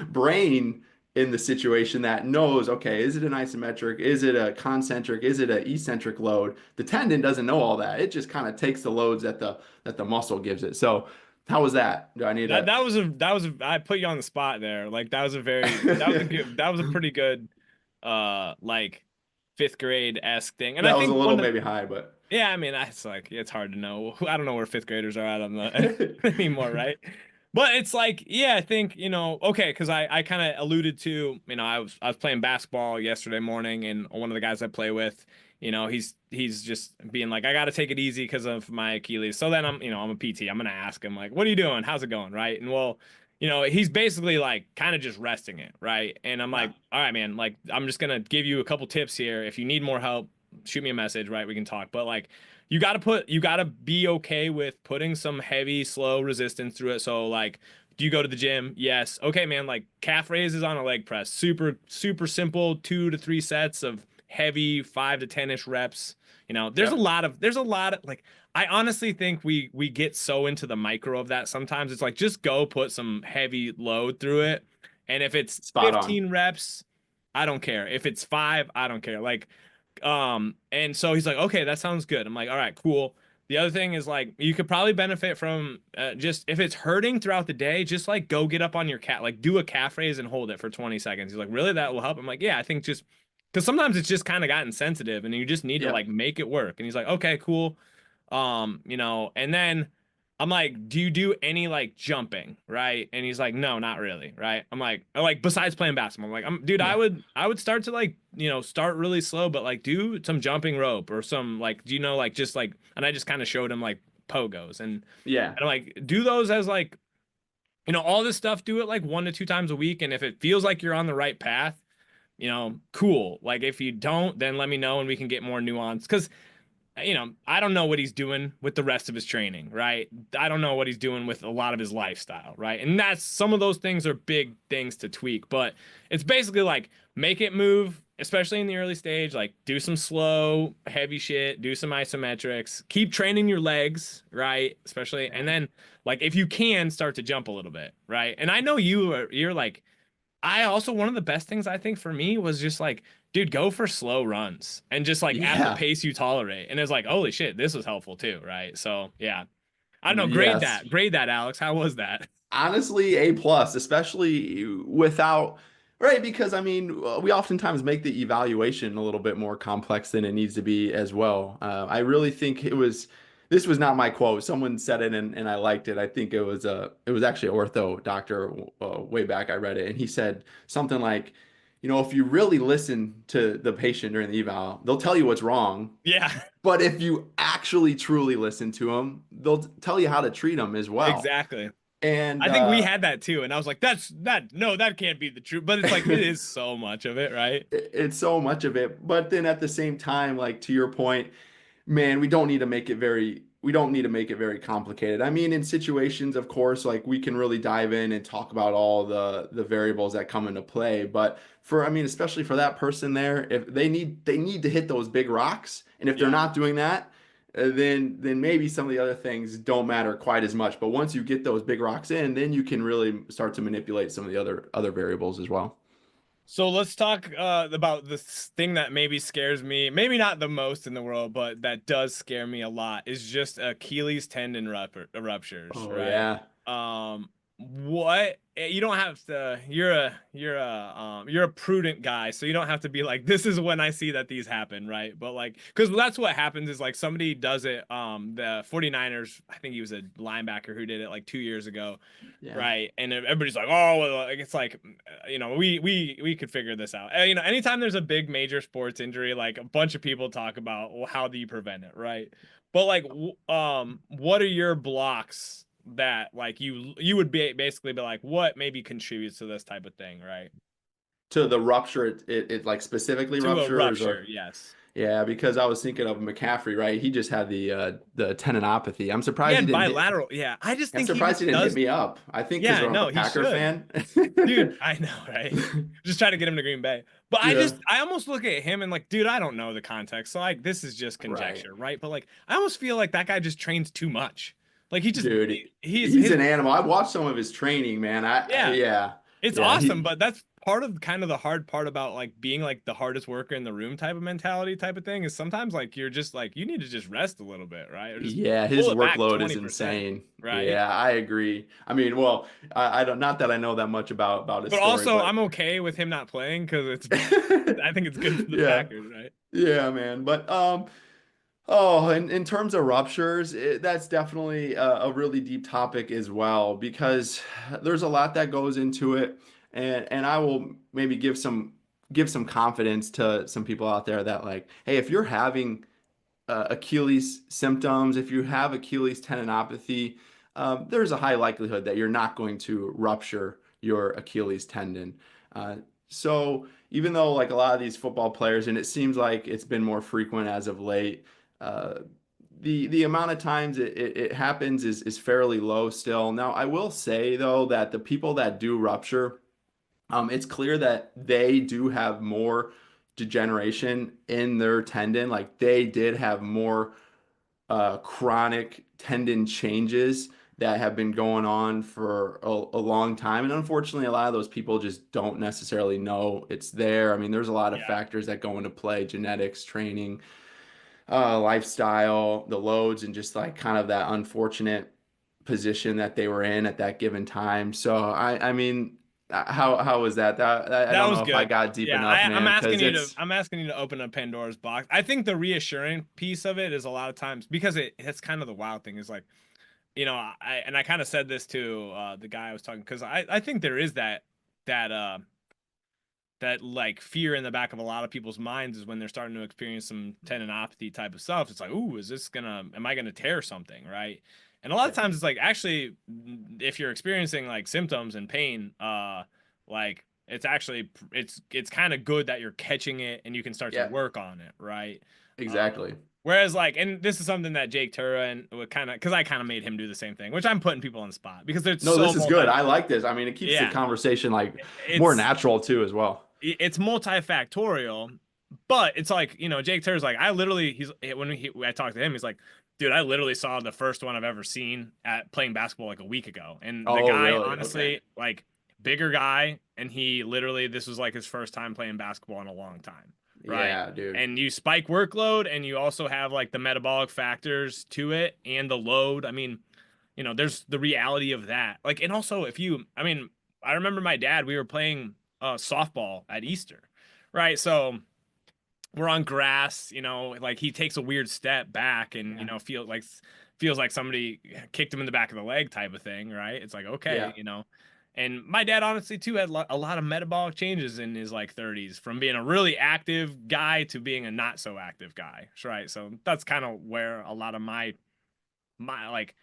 brain in the situation that knows, okay, is it an isometric? Is it a concentric? Is it an eccentric load? The tendon doesn't know all that. It just kind of takes the loads that the muscle gives it. So, how was that? Do I need That to? that was a, I put you on the spot there. Like that was a good that was a pretty good like fifth grade-esque thing. And I That was a think little one of maybe high, but yeah, I mean, it's like it's hard to know. I don't know where fifth graders are at on the anymore, right? But it's like, yeah, I think, okay, because I kind of alluded to, I was playing basketball yesterday morning, and one of the guys I play with, he's just being like, I got to take it easy because of my Achilles. So then I'm a PT. I'm gonna ask him like, what are you doing? How's it going, right? And well, he's basically like kind of just resting it, right? And I'm yeah, like, all right, man, like I'm just gonna give you a couple tips here. If you need more help, shoot me a message, right? We can talk. But like you gotta be okay with putting some heavy, slow resistance through it. So like, do you go to the gym? Yes. Okay, man, like calf raises on a leg press. Super, super simple, 2 to 3 sets of heavy 5 to 10-ish reps. yep, there's a lot of like I honestly think we get so into the micro of that sometimes. It's like just go put some heavy load through it. And if it's spot on. 15 reps, I don't care. If it's five, I don't care. Like and so he's like, okay, that sounds good. I'm like, all right, cool. The other thing is like, you could probably benefit from just if it's hurting throughout the day, just like go get up on your cat, like do a calf raise and hold it for 20 seconds. He's like, really, that will help? I'm like, yeah, I think just because sometimes it's just kind of gotten sensitive and you just need to like Yep. make it work. And he's like, okay, cool. And then I'm like, do you do any like jumping, right? And he's like, no, not really, right? I'm like besides playing basketball, I'm like, dude, Yeah. I would start to like, start really slow, but like do some jumping rope or some like, do you know, like just like, and I just kind of showed him like pogos Yeah. and I'm like, do those as like, all this stuff, do it like 1 to 2 times a week, and if it feels like you're on the right path, cool. Like if you don't, then let me know and we can get more nuance because I don't know what he's doing with the rest of his training, right? I don't know what he's doing with a lot of his lifestyle, right? And that's some of those things are big things to tweak, but it's basically like make it move, especially in the early stage, like do some slow, heavy shit, do some isometrics, keep training your legs, right? Especially, and Yeah. then like if you can start to jump a little bit, right? And I know you're like I also one of the best things I think for me was just like, dude, go for slow runs and just like at the Yeah. pace you tolerate. And it's like, holy shit, this was helpful too, right? So yeah. I don't know. Grade Yes. that. Grade that, Alex. How was that? Honestly, A plus, especially without, right? Because I mean, we oftentimes make the evaluation a little bit more complex than it needs to be as well. I really think this was not my quote. Someone said it and I liked it. I think it was actually an ortho doctor way back. I read it and he said something like, if you really listen to the patient during the eval, they'll tell you what's wrong. Yeah, But if you actually truly listen to them, they'll tell you how to treat them as well. exactly. And I think we had that too. And I was like, no, that can't be the truth. But it's like, it is so much of it, right? it's so much of it. But then at the same time, like to your point, man, we don't need to make it very complicated. I mean, in situations, of course, like we can really dive in and talk about all the variables that come into play. But I mean, especially for that person there, if they need to hit those big rocks, and if they're Yeah. not doing that, then maybe some of the other things don't matter quite as much. But once you get those big rocks in, then you can really start to manipulate some of the other variables as well. So let's talk about this thing that maybe scares me, maybe not the most in the world, but that does scare me a lot is just Achilles tendon ruptures, Oh right? yeah. What you don't have to you're a prudent guy, so you don't have to be like this is when I see that these happen, right? But like because that's what happens is like somebody does it the 49ers, I think he was a linebacker who did it like 2 years ago. Yeah. Right. And everybody's like, oh, well, like, it's like, we could figure this out. Anytime there's a big major sports injury, like a bunch of people talk about, well, how do you prevent it? Right. But like, what are your blocks that like you would be basically be like, what maybe contributes to this type of thing? Right. To the rupture, it like specifically To a ruptures rupture. or Yes. Yeah, because I was thinking of McCaffrey, right? He just had the tendinopathy. He I'm surprised he had didn't hit. bilateral. Yeah, I just I'm think he surprised just he didn't hit does. me up. I think because Yeah, I'm a no, he Packer should. fan. Dude, I know, right? Just try to get him to Green Bay. But Yeah, I almost look at him and like, dude, I don't know the context. So like this is just right. conjecture, right? But like I almost feel like that guy just trains too much. Like Dude, he's he's his an animal. I've watched some of his training, man. yeah, Yeah. it's Yeah, awesome, he but that's part of kind of the hard part about like being like the hardest worker in the room type of mentality type of thing is sometimes like you're just like you need to just rest a little bit, right? Or just Yeah, his pull it back workload is 20%, insane. right? Yeah, I agree. I mean, well, I don't not that I know that much about his But story, also but I'm okay with him not playing because it's I think it's good for the yeah. Packers, right? Yeah, man. But oh, in terms of ruptures, that's definitely a really deep topic as well because there's a lot that goes into it, and I will maybe give some confidence to some people out there that like, hey, if you're having Achilles symptoms, if you have Achilles tendinopathy, there's a high likelihood that you're not going to rupture your Achilles tendon. Uh, so even though like a lot of these football players, and it seems like it's been more frequent as of late, uh, the amount of times it happens is fairly low still. Now, I will say though that the people that do rupture, it's clear that they do have more degeneration in their tendon. Like they did have more chronic tendon changes that have been going on for a long time. And unfortunately, a lot of those people just don't necessarily know it's there. I mean, there's a lot of Yeah. factors that go into play, genetics, training, lifestyle, the loads, and just like kind of that unfortunate position that they were in at that given time. So I mean, how was that? I That don't was know if I good. got deep Yeah, enough, man, because it's I'm asking you to open a Pandora's box. I think the reassuring piece of it is a lot of times because it's kind of the wild thing is like, I kind of said this to the guy I was talking because I think there is that uh that like fear in the back of a lot of people's minds is when they're starting to experience some tendinopathy type of stuff. It's like, ooh, am I gonna tear something, right? And a lot of yeah, times it's like actually, if you're experiencing like symptoms and pain, like it's actually it's kind of good that you're catching it and you can start to yeah, work on it, right? exactly. Whereas like, and this is something that Jake Tura and would kind of, because I kind of made him do the same thing, which I'm putting people on the spot because there's No, so this is good. multi, I like this. I mean, it keeps the yeah, conversation like more it's natural too, as well. it's multifactorial, but it's like, Jake Turner's like, I literally, I talked to him, he's like, dude, I literally saw the first one I've ever seen at playing basketball like a week ago. And the Oh, guy, really? Okay. honestly, like, bigger guy, and he literally, this was like his first time playing basketball in a long time, right? Yeah, dude. And you spike workload, and you also have like the metabolic factors to it and the load. I mean, there's the reality of that. Like, and also I mean, I remember my dad, we were playing softball at Easter, right? So we're on grass, like he takes a weird step back and, Yeah. feels like somebody kicked him in the back of the leg type of thing, right? It's like, okay, Yeah. And my dad honestly too had a lot of metabolic changes in his like 30s from being a really active guy to being a not so active guy, right? So that's kind of where a lot of my like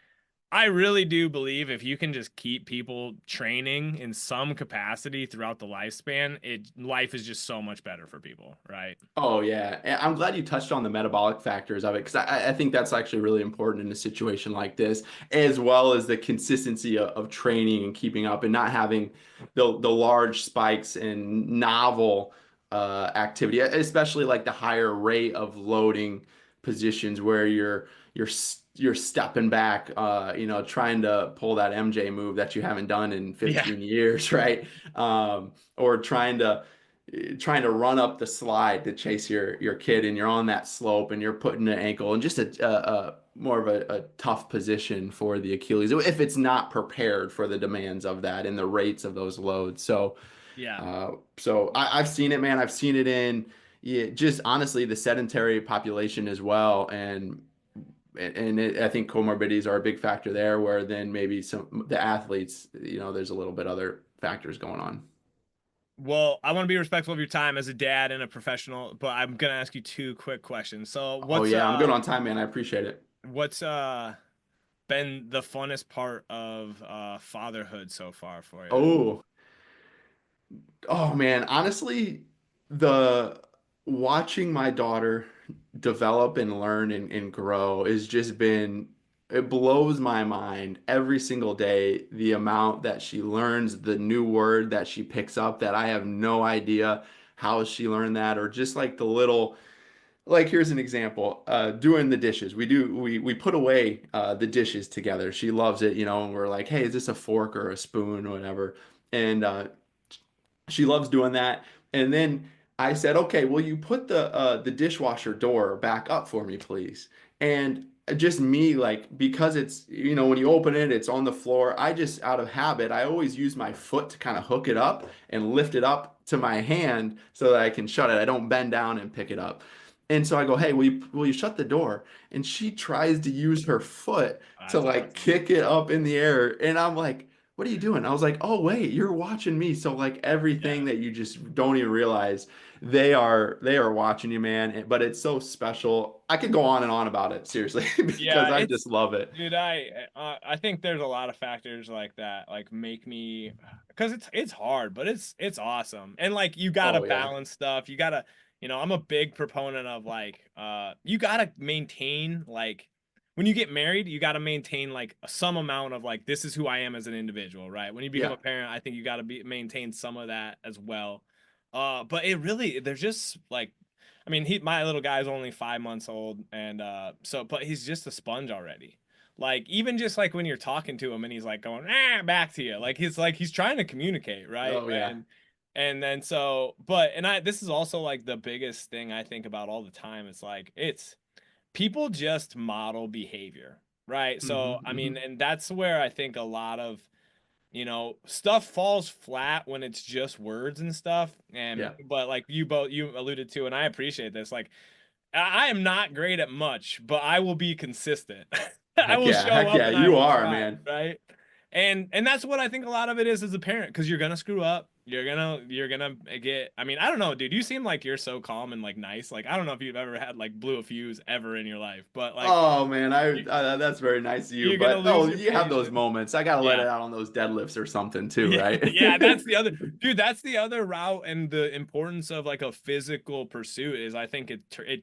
I really do believe if you can just keep people training in some capacity throughout the lifespan, life is just so much better for people, right? Oh, yeah. And I'm glad you touched on the metabolic factors of it because I think that's actually really important in a situation like this, as well as the consistency of training and keeping up and not having the large spikes in novel activity, especially like the higher rate of loading positions where you're stepping back, trying to pull that MJ move that you haven't done in Yeah. 15 years, right? Or trying to run up the slide to chase your kid and you're on that slope and you're putting an ankle in just a more of a tough position for the Achilles if it's not prepared for the demands of that and the rates of those loads. Yeah. I've seen it, man. I've seen it in yeah, just honestly the sedentary population as well, I think comorbidities are a big factor there. Where then maybe some the athletes, there's a little bit other factors going on. Well, I want to be respectful of your time as a dad and a professional, but I'm gonna ask you two quick questions. So, Oh yeah, I'm good on time, man. I appreciate it. what's been the funnest part of fatherhood so far for you? Oh, oh man, honestly, the watching my daughter develop and learn and grow has just been, it blows my mind every single day, the amount that she learns, the new word that she picks up that I have no idea how she learned that, or just like the little, like here's an example, doing the dishes. We put away the dishes together. She loves it, and we're like, hey, is this a fork or a spoon or whatever? And she loves doing that. And then I said, okay, will you put the dishwasher door back up for me, please? And just me, like, because it's, when you open it, it's on the floor. I just, out of habit, I always use my foot to kind of hook it up and lift it up to my hand so that I can shut it. I don't bend down and pick it up. And so I go, hey, will you shut the door? And she tries to use her foot to That's like awesome. kick it up in the air. And I'm like, what are you doing? I was like, oh wait, you're watching me. So like everything Yeah. that you just don't even realize, they are watching you, man. But it's so special. I could go on and on about it, seriously, because Yeah, I it's just love it. dude, I think there's a lot of factors like that like make me because it's hard, but it's awesome. And like you got to Oh yeah. balance stuff. You got to, I'm a big proponent of like you got to maintain like when you get married, you got to maintain like some amount of like this is who I am as an individual, right? When you become Yeah. a parent, I think you got to be maintain some of that as well. But it really there's just like I mean, my little guy's only 5 months old, and but he's just a sponge already. Like even just like when you're talking to him and he's like going back to you, like he's trying to communicate, right? Oh yeah. And then so, but and I this is also like the biggest thing I think about all the time. It's like it's people just model behavior, right? So I mean, Hmm. and that's where I think a lot of stuff falls flat when it's just words and stuff. And Yeah. but like you alluded to, and I appreciate this. Like I am not great at much, but I will be consistent. I Heck will yeah. show Heck up yeah. and I You will are, try, man. right? And that's what I think a lot of it is as a parent, because you're gonna screw up. You're gonna get. I mean, I don't know, dude. You seem like you're so calm and like nice. Like I don't know if you've ever had like blew a fuse ever in your life, but like Oh man, you, that's very nice of you. you're gonna But lose oh, your you have those patience. moments. I gotta let Yeah. it out on those deadlifts or something too, Yeah, right? yeah, that's the other dude. That's the other route, and the importance of like a physical pursuit is, I think it.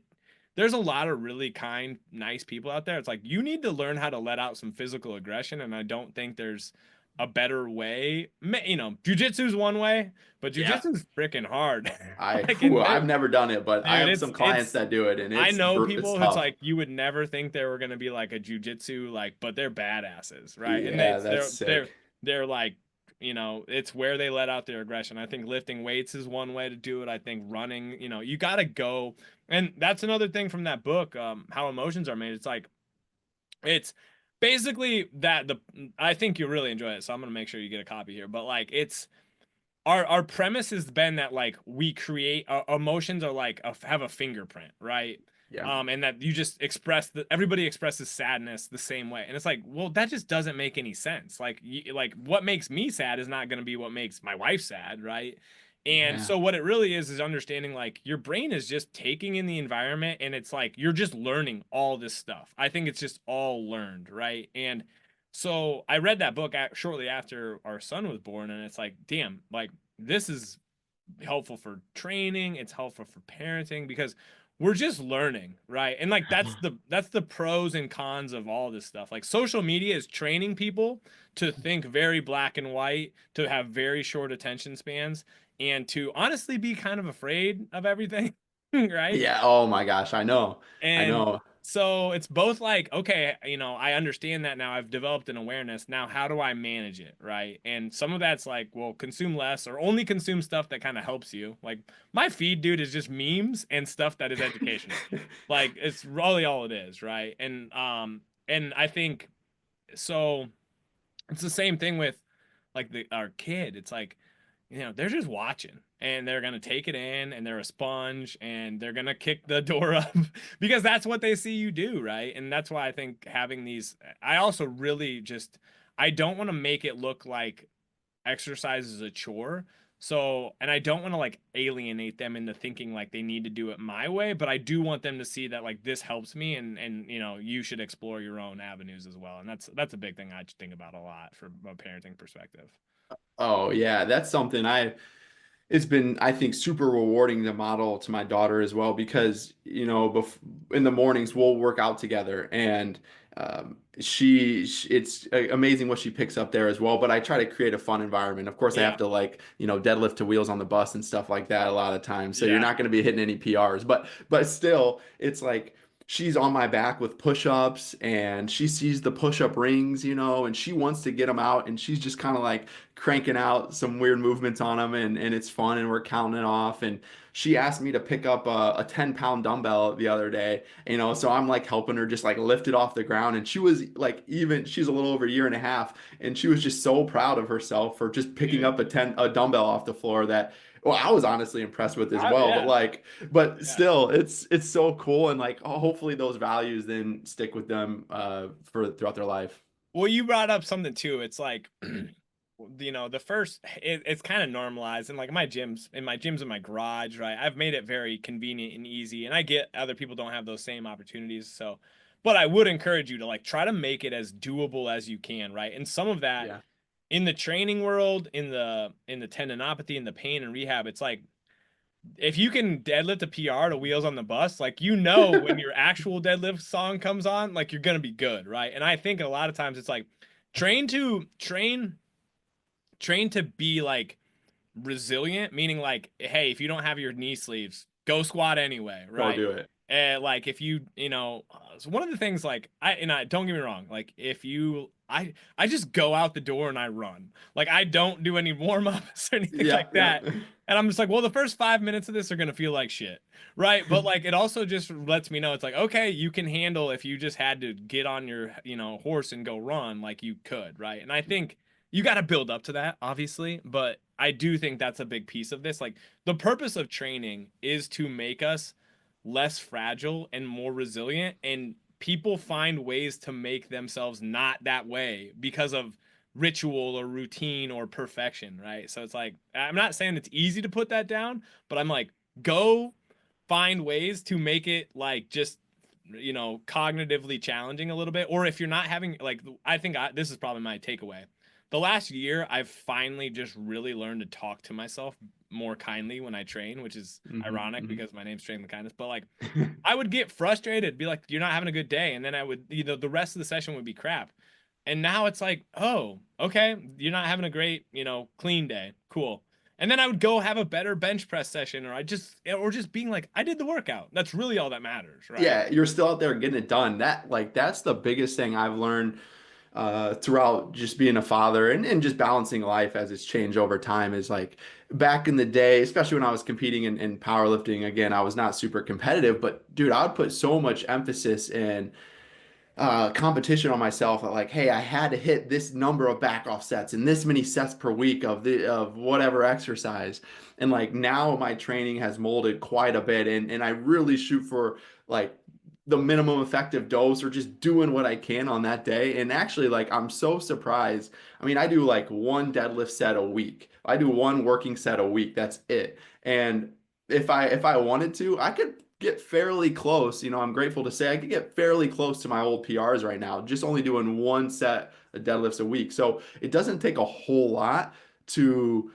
There's a lot of really kind, nice people out there. It's like you need to learn how to let out some physical aggression, and I don't think there's a better way. Jujitsu's one way, but Yeah. jujitsu's freaking hard. Like, Whew, and I've never done it, but I dude, have some clients it's that do it, and I know it's people who it's tough. like you would never think they were gonna be like a jujitsu like, but they're badasses, right? And Yeah, that's they're sick. they're like, it's where they let out their aggression. I think lifting weights is one way to do it. I think running, you gotta go, and that's another thing from that book, How Emotions Are Made. It's like it's basically that the I think you'll really enjoy it, so I'm gonna make sure you get a copy here. But like it's our premise has been that like we create emotions are like have a fingerprint, right? Yeah. And that you just everybody expresses sadness the same way, and it's like, well, that just doesn't make any sense. Like like what makes me sad is not going to be what makes my wife sad, right? And Yeah. so what it really is understanding like your brain is just taking in the environment, and it's like you're just learning all this stuff. I think it's just all learned, right? And so I read that book shortly after our son was born, and it's like, damn, like this is helpful for training. It's helpful for parenting because we're just learning, right? And like that's the pros and cons of all this stuff. Like social media is training people to think very black and white, to have very short attention spans, and to honestly be kind of afraid of everything, right? Yeah. Oh my gosh, I know. I And know. so it's both like, okay, I understand that now. I've developed an awareness. Now, how do I manage it? Right. And some of that's like, well, consume less or only consume stuff that kind of helps you. Like my feed, dude, is just memes and stuff that is educational. Like it's really all it is. Right. And I think so it's the same thing with like our kid. It's like, they're just watching and they're gonna take it in and they're a sponge and they're gonna kick the door up because that's what they see you do, right? And that's why I think having these, I also really just, I don't want to make it look like exercise is a chore. So, and I don't want to like alienate them into thinking like they need to do it my way, but I do want them to see that like this helps me, and you should explore your own avenues as well. And that's a big thing I think about a lot from a parenting perspective. Oh yeah, that's something I It's been, I think, super rewarding to model to my daughter as well because, in the mornings we'll work out together and it's amazing what she picks up there as well. But I try to create a fun environment. Of course, I have Yeah. to like, deadlift to wheels on the bus and stuff like that a lot of times. So you're Yeah. not going to be hitting any PRs, but still, it's like she's on my back with push-ups and she sees the push-up rings, and she wants to get them out and she's just kind of like cranking out some weird movements on them and it's fun and we're counting it off and she asked me to pick up a 10-pound dumbbell the other day, so I'm like helping her just like lift it off the ground and she was like even she's a little over a year and a half and she was just so proud of herself for just picking Dude. up a dumbbell off the floor that well, I was honestly impressed with as well, but Yeah. like, but Yeah. still, it's so cool, and like, hopefully those values then stick with them for throughout their life. Well, you brought up something too. It's like, the first it's kind of normalized and like my gyms in my garage, right? I've made it very convenient and easy, and I get other people don't have those same opportunities. So, but I would encourage you to like try to make it as doable as you can, right? And some of that Yeah, in the training world, in the tendinopathy, in the pain and rehab, it's like if you can deadlift a PR to wheels on the bus, like when your actual deadlift song comes on, like you're gonna be good, right? And I think a lot of times it's like train to train train to be like resilient, meaning like, hey, if you don't have your knee sleeves, go squat anyway, go right? do it. And like if so one of the things like I don't get me wrong, like if you I just go out the door and I run. Like I don't do any warm-ups or anything Yeah, like yeah, that. And I'm just like, well, the first 5 minutes of this are gonna feel like shit. Right. But like it also just lets me know it's like, okay, you can handle if you just had to get on your, horse and go run, like you could, right? And I think you got to build up to that, obviously, but I do think that's a big piece of this. Like the purpose of training is to make us less fragile and more resilient, and people find ways to make themselves not that way because of ritual or routine or perfection, right? So it's like I'm not saying it's easy to put that down, but I'm like go find ways to make it like just cognitively challenging a little bit. Or if you're not having like I think this is probably my takeaway the last year. I've finally just really learned to talk to myself more kindly when I train, which is ironic hmm because my name's Train the Kindness. But like I would get frustrated, be like, you're not having a good day, and then I would, the rest of the session would be crap. And now it's like, oh, okay, you're not having a great, clean day. Cool. And then I would go have a better bench press session, or just being like, I did the workout. That's really all that matters, right? Yeah, you're still out there getting it done. That's the biggest thing I've learned throughout just being a father and just balancing life as it's changed over time is like back in the day, especially when I was competing in powerlifting, again, I was not super competitive, but dude, I would put so much emphasis in competition on myself like, hey, I had to hit this number of back off sets and this many sets per week of whatever exercise. And like now my training has molded quite a bit and I really shoot for like the minimum effective dose or just doing what I can on that day. And actually, like I'm so surprised. I mean, I do like one deadlift set a week. I do one working set a week. That's it. And if I wanted to, I could get fairly close. I'm grateful to say I could get fairly close to my old PRs right now, just only doing one set of deadlifts a week. So it doesn't take a whole lot to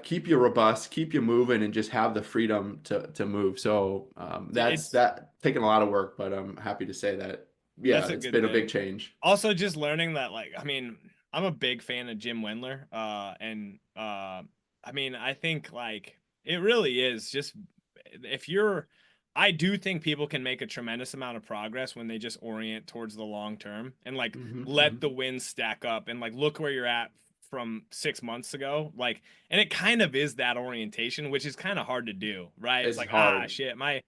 keep you robust, keep you moving, and just have the freedom to move. So that's It's that taking a lot of work, but I'm happy to say that yeah, That's a it's good been a big thing. change. Also, just learning that, like, I mean, I'm a big fan of Jim Wendler, and I mean, I think like it really is just if you're, I do think people can make a tremendous amount of progress when they just orient towards the long term and like let Hmm. the wins stack up and like look where you're at from 6 months ago, like, and it kind of is that orientation, which is kind of hard to do, right? It's It's like, ah, hard. shit, my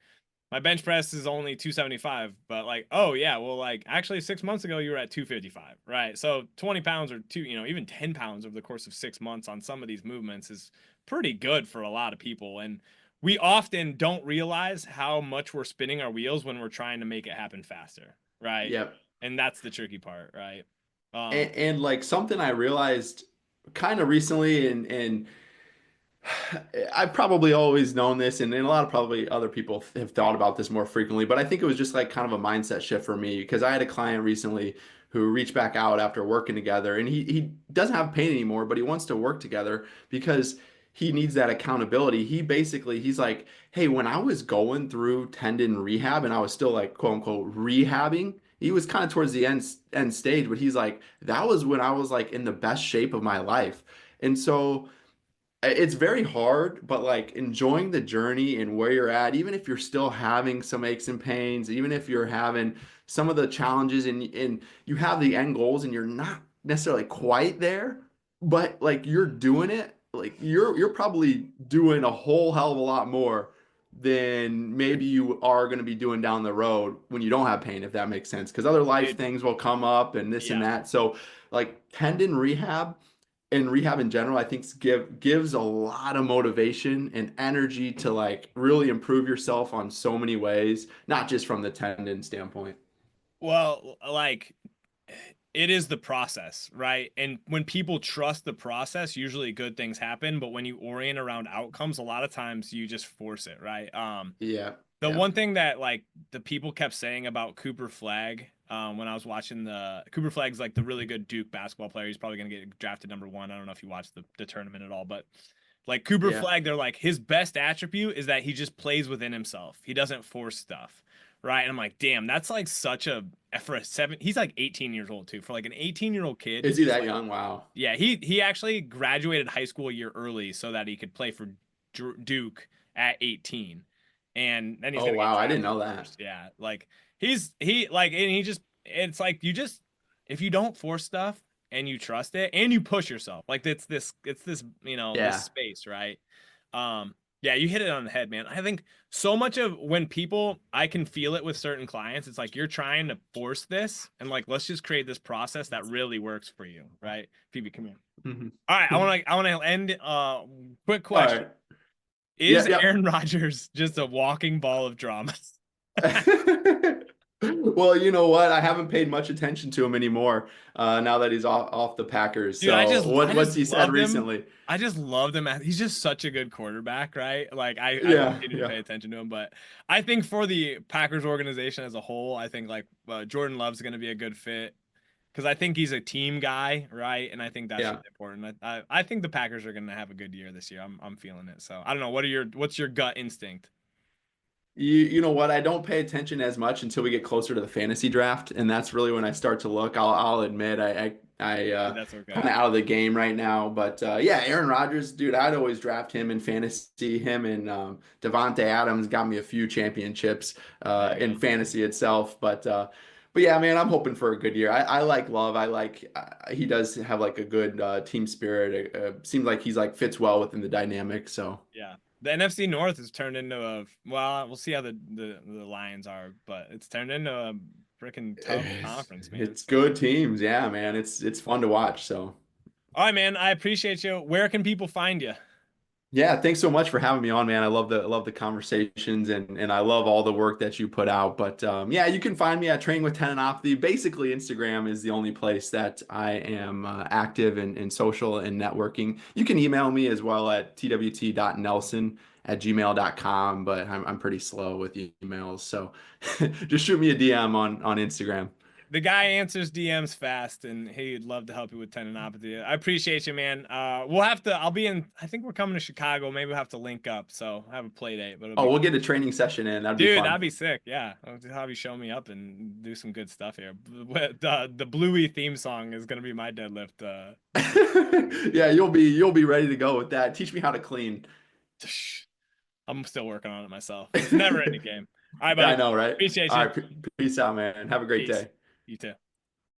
bench press is only 275, but like, oh yeah, well, like actually 6 months ago you were at 255, right? So 20 pounds or even 10 pounds over the course of 6 months on some of these movements is pretty good for a lot of people. And we often don't realize how much we're spinning our wheels when we're trying to make it happen faster, right? Yep. And that's the tricky part, right? Um, And like something I realized kind of recently, and I've probably always known this, and a lot of probably other people have thought about this more frequently, but I think it was just like kind of a mindset shift for me because I had a client recently who reached back out after working together, and he doesn't have pain anymore, but he wants to work together because he needs that accountability. He's like, hey, when I was going through tendon rehab and I was still like quote unquote rehabbing, he was kind of towards the end stage, but he's like, that was when I was like in the best shape of my life. And so it's very hard, but like enjoying the journey and where you're at, even if you're still having some aches and pains, even if you're having some of the challenges and you have the end goals and you're not necessarily quite there, but like you're doing it, like you're probably doing a whole hell of a lot more than maybe you are going to be doing down the road when you don't have pain, if that makes sense. Because other life Dude, things will come up and this and yeah. that. So like tendon rehab and rehab in general, I think gives a lot of motivation and energy to like really improve yourself on so many ways, not just from the tendon standpoint. Well, like it is the process, right? And when people trust the process, usually good things happen. But when you orient around outcomes, a lot of times you just force it, right? Yeah, The yeah, one thing that like the people kept saying about Cooper Flag, when I was watching the Cooper Flag's like the really good Duke basketball player. He's probably gonna get drafted #1. I don't know if you watched the tournament at all, but like Cooper yeah. Flag, they're like his best attribute is that he just plays within himself. He doesn't force stuff. Right. And I'm like, damn, that's like such a for a seven. He's like 18 years old too. For like an 18-year-old kid to Is he just that like, young? Wow. yeah, he actually graduated high school a year early so that he could play for Duke at 18, and then he's Oh gonna get wow, I didn't drafted know that. first. Yeah, like he like, and he just, it's like you just, if you don't force stuff and you trust it and you push yourself, like it's this this Yeah. space, right? Yeah, you hit it on the head, man. I think so much of when people, I can feel it with certain clients. It's like you're trying to force this, and like let's just create this process that really works for you, right? Phoebe, come here. Mhm. All right, I want to end. Quick All question: right. Yeah, is yeah. Aaron Rodgers just a walking ball of drama? Well, you know what? I haven't paid much attention to him anymore now that he's off the Packers. Dude, So I what's just he said loved him. recently? I just loved him. He's just such a good quarterback, right? Like I Yeah, continue to yeah, pay attention to him, but I think for the Packers organization as a whole, I think like Jordan Love's going to be a good fit because I think he's a team guy, right? And I think that's yeah. really important. I think the Packers are going to have a good year this year. I'm feeling it. So I don't know. What's your gut instinct? You know what? I don't pay attention as much until we get closer to the fantasy draft, and that's really when I start to look. I'll admit I Dude, that's okay. kind of out of the game right now, but yeah, Aaron Rodgers, dude, I'd always draft him in fantasy. Him and Devontae Adams got me a few championships There you in go. fantasy itself, but yeah, man, I'm hoping for a good year. I like Love. I like he does have like a good team spirit. Seems like he's like fits well within the dynamic. So. Yeah. The NFC North has turned into a, well, we'll see how the Lions are, but it's turned into a freaking tough conference, man. It's So, good teams. Yeah, man. It's fun to watch. So, all right, man. I appreciate you. Where can people find you? yeah, thanks so much for having me on, man. I love the conversations and I love all the work that you put out. But yeah, you can find me at Training with Tendinopathy. Basically, Instagram is the only place that I am active in social and networking. You can email me as well at twt.nelson@gmail.com, but I'm pretty slow with emails. So just shoot me a DM on Instagram. The guy answers DMs fast, and he'd love to help you with tendinopathy. I appreciate you, man. We'll have to. I'll be in. I think we're coming to Chicago. Maybe we'll have to link up. So have a play date, but it'll Oh, be we'll cool. get a training session in. That'd be Dude, fun. that'd be sick. Yeah, I'll just have you show me up and do some good stuff here. The Bluey theme song is gonna be my deadlift. Yeah, you'll be ready to go with that. Teach me how to clean. I'm still working on it myself. It's never ending game. All right, Yeah, I buddy. know, right? Appreciate All you. right, peace out, man. Have a great Peace. day. You too.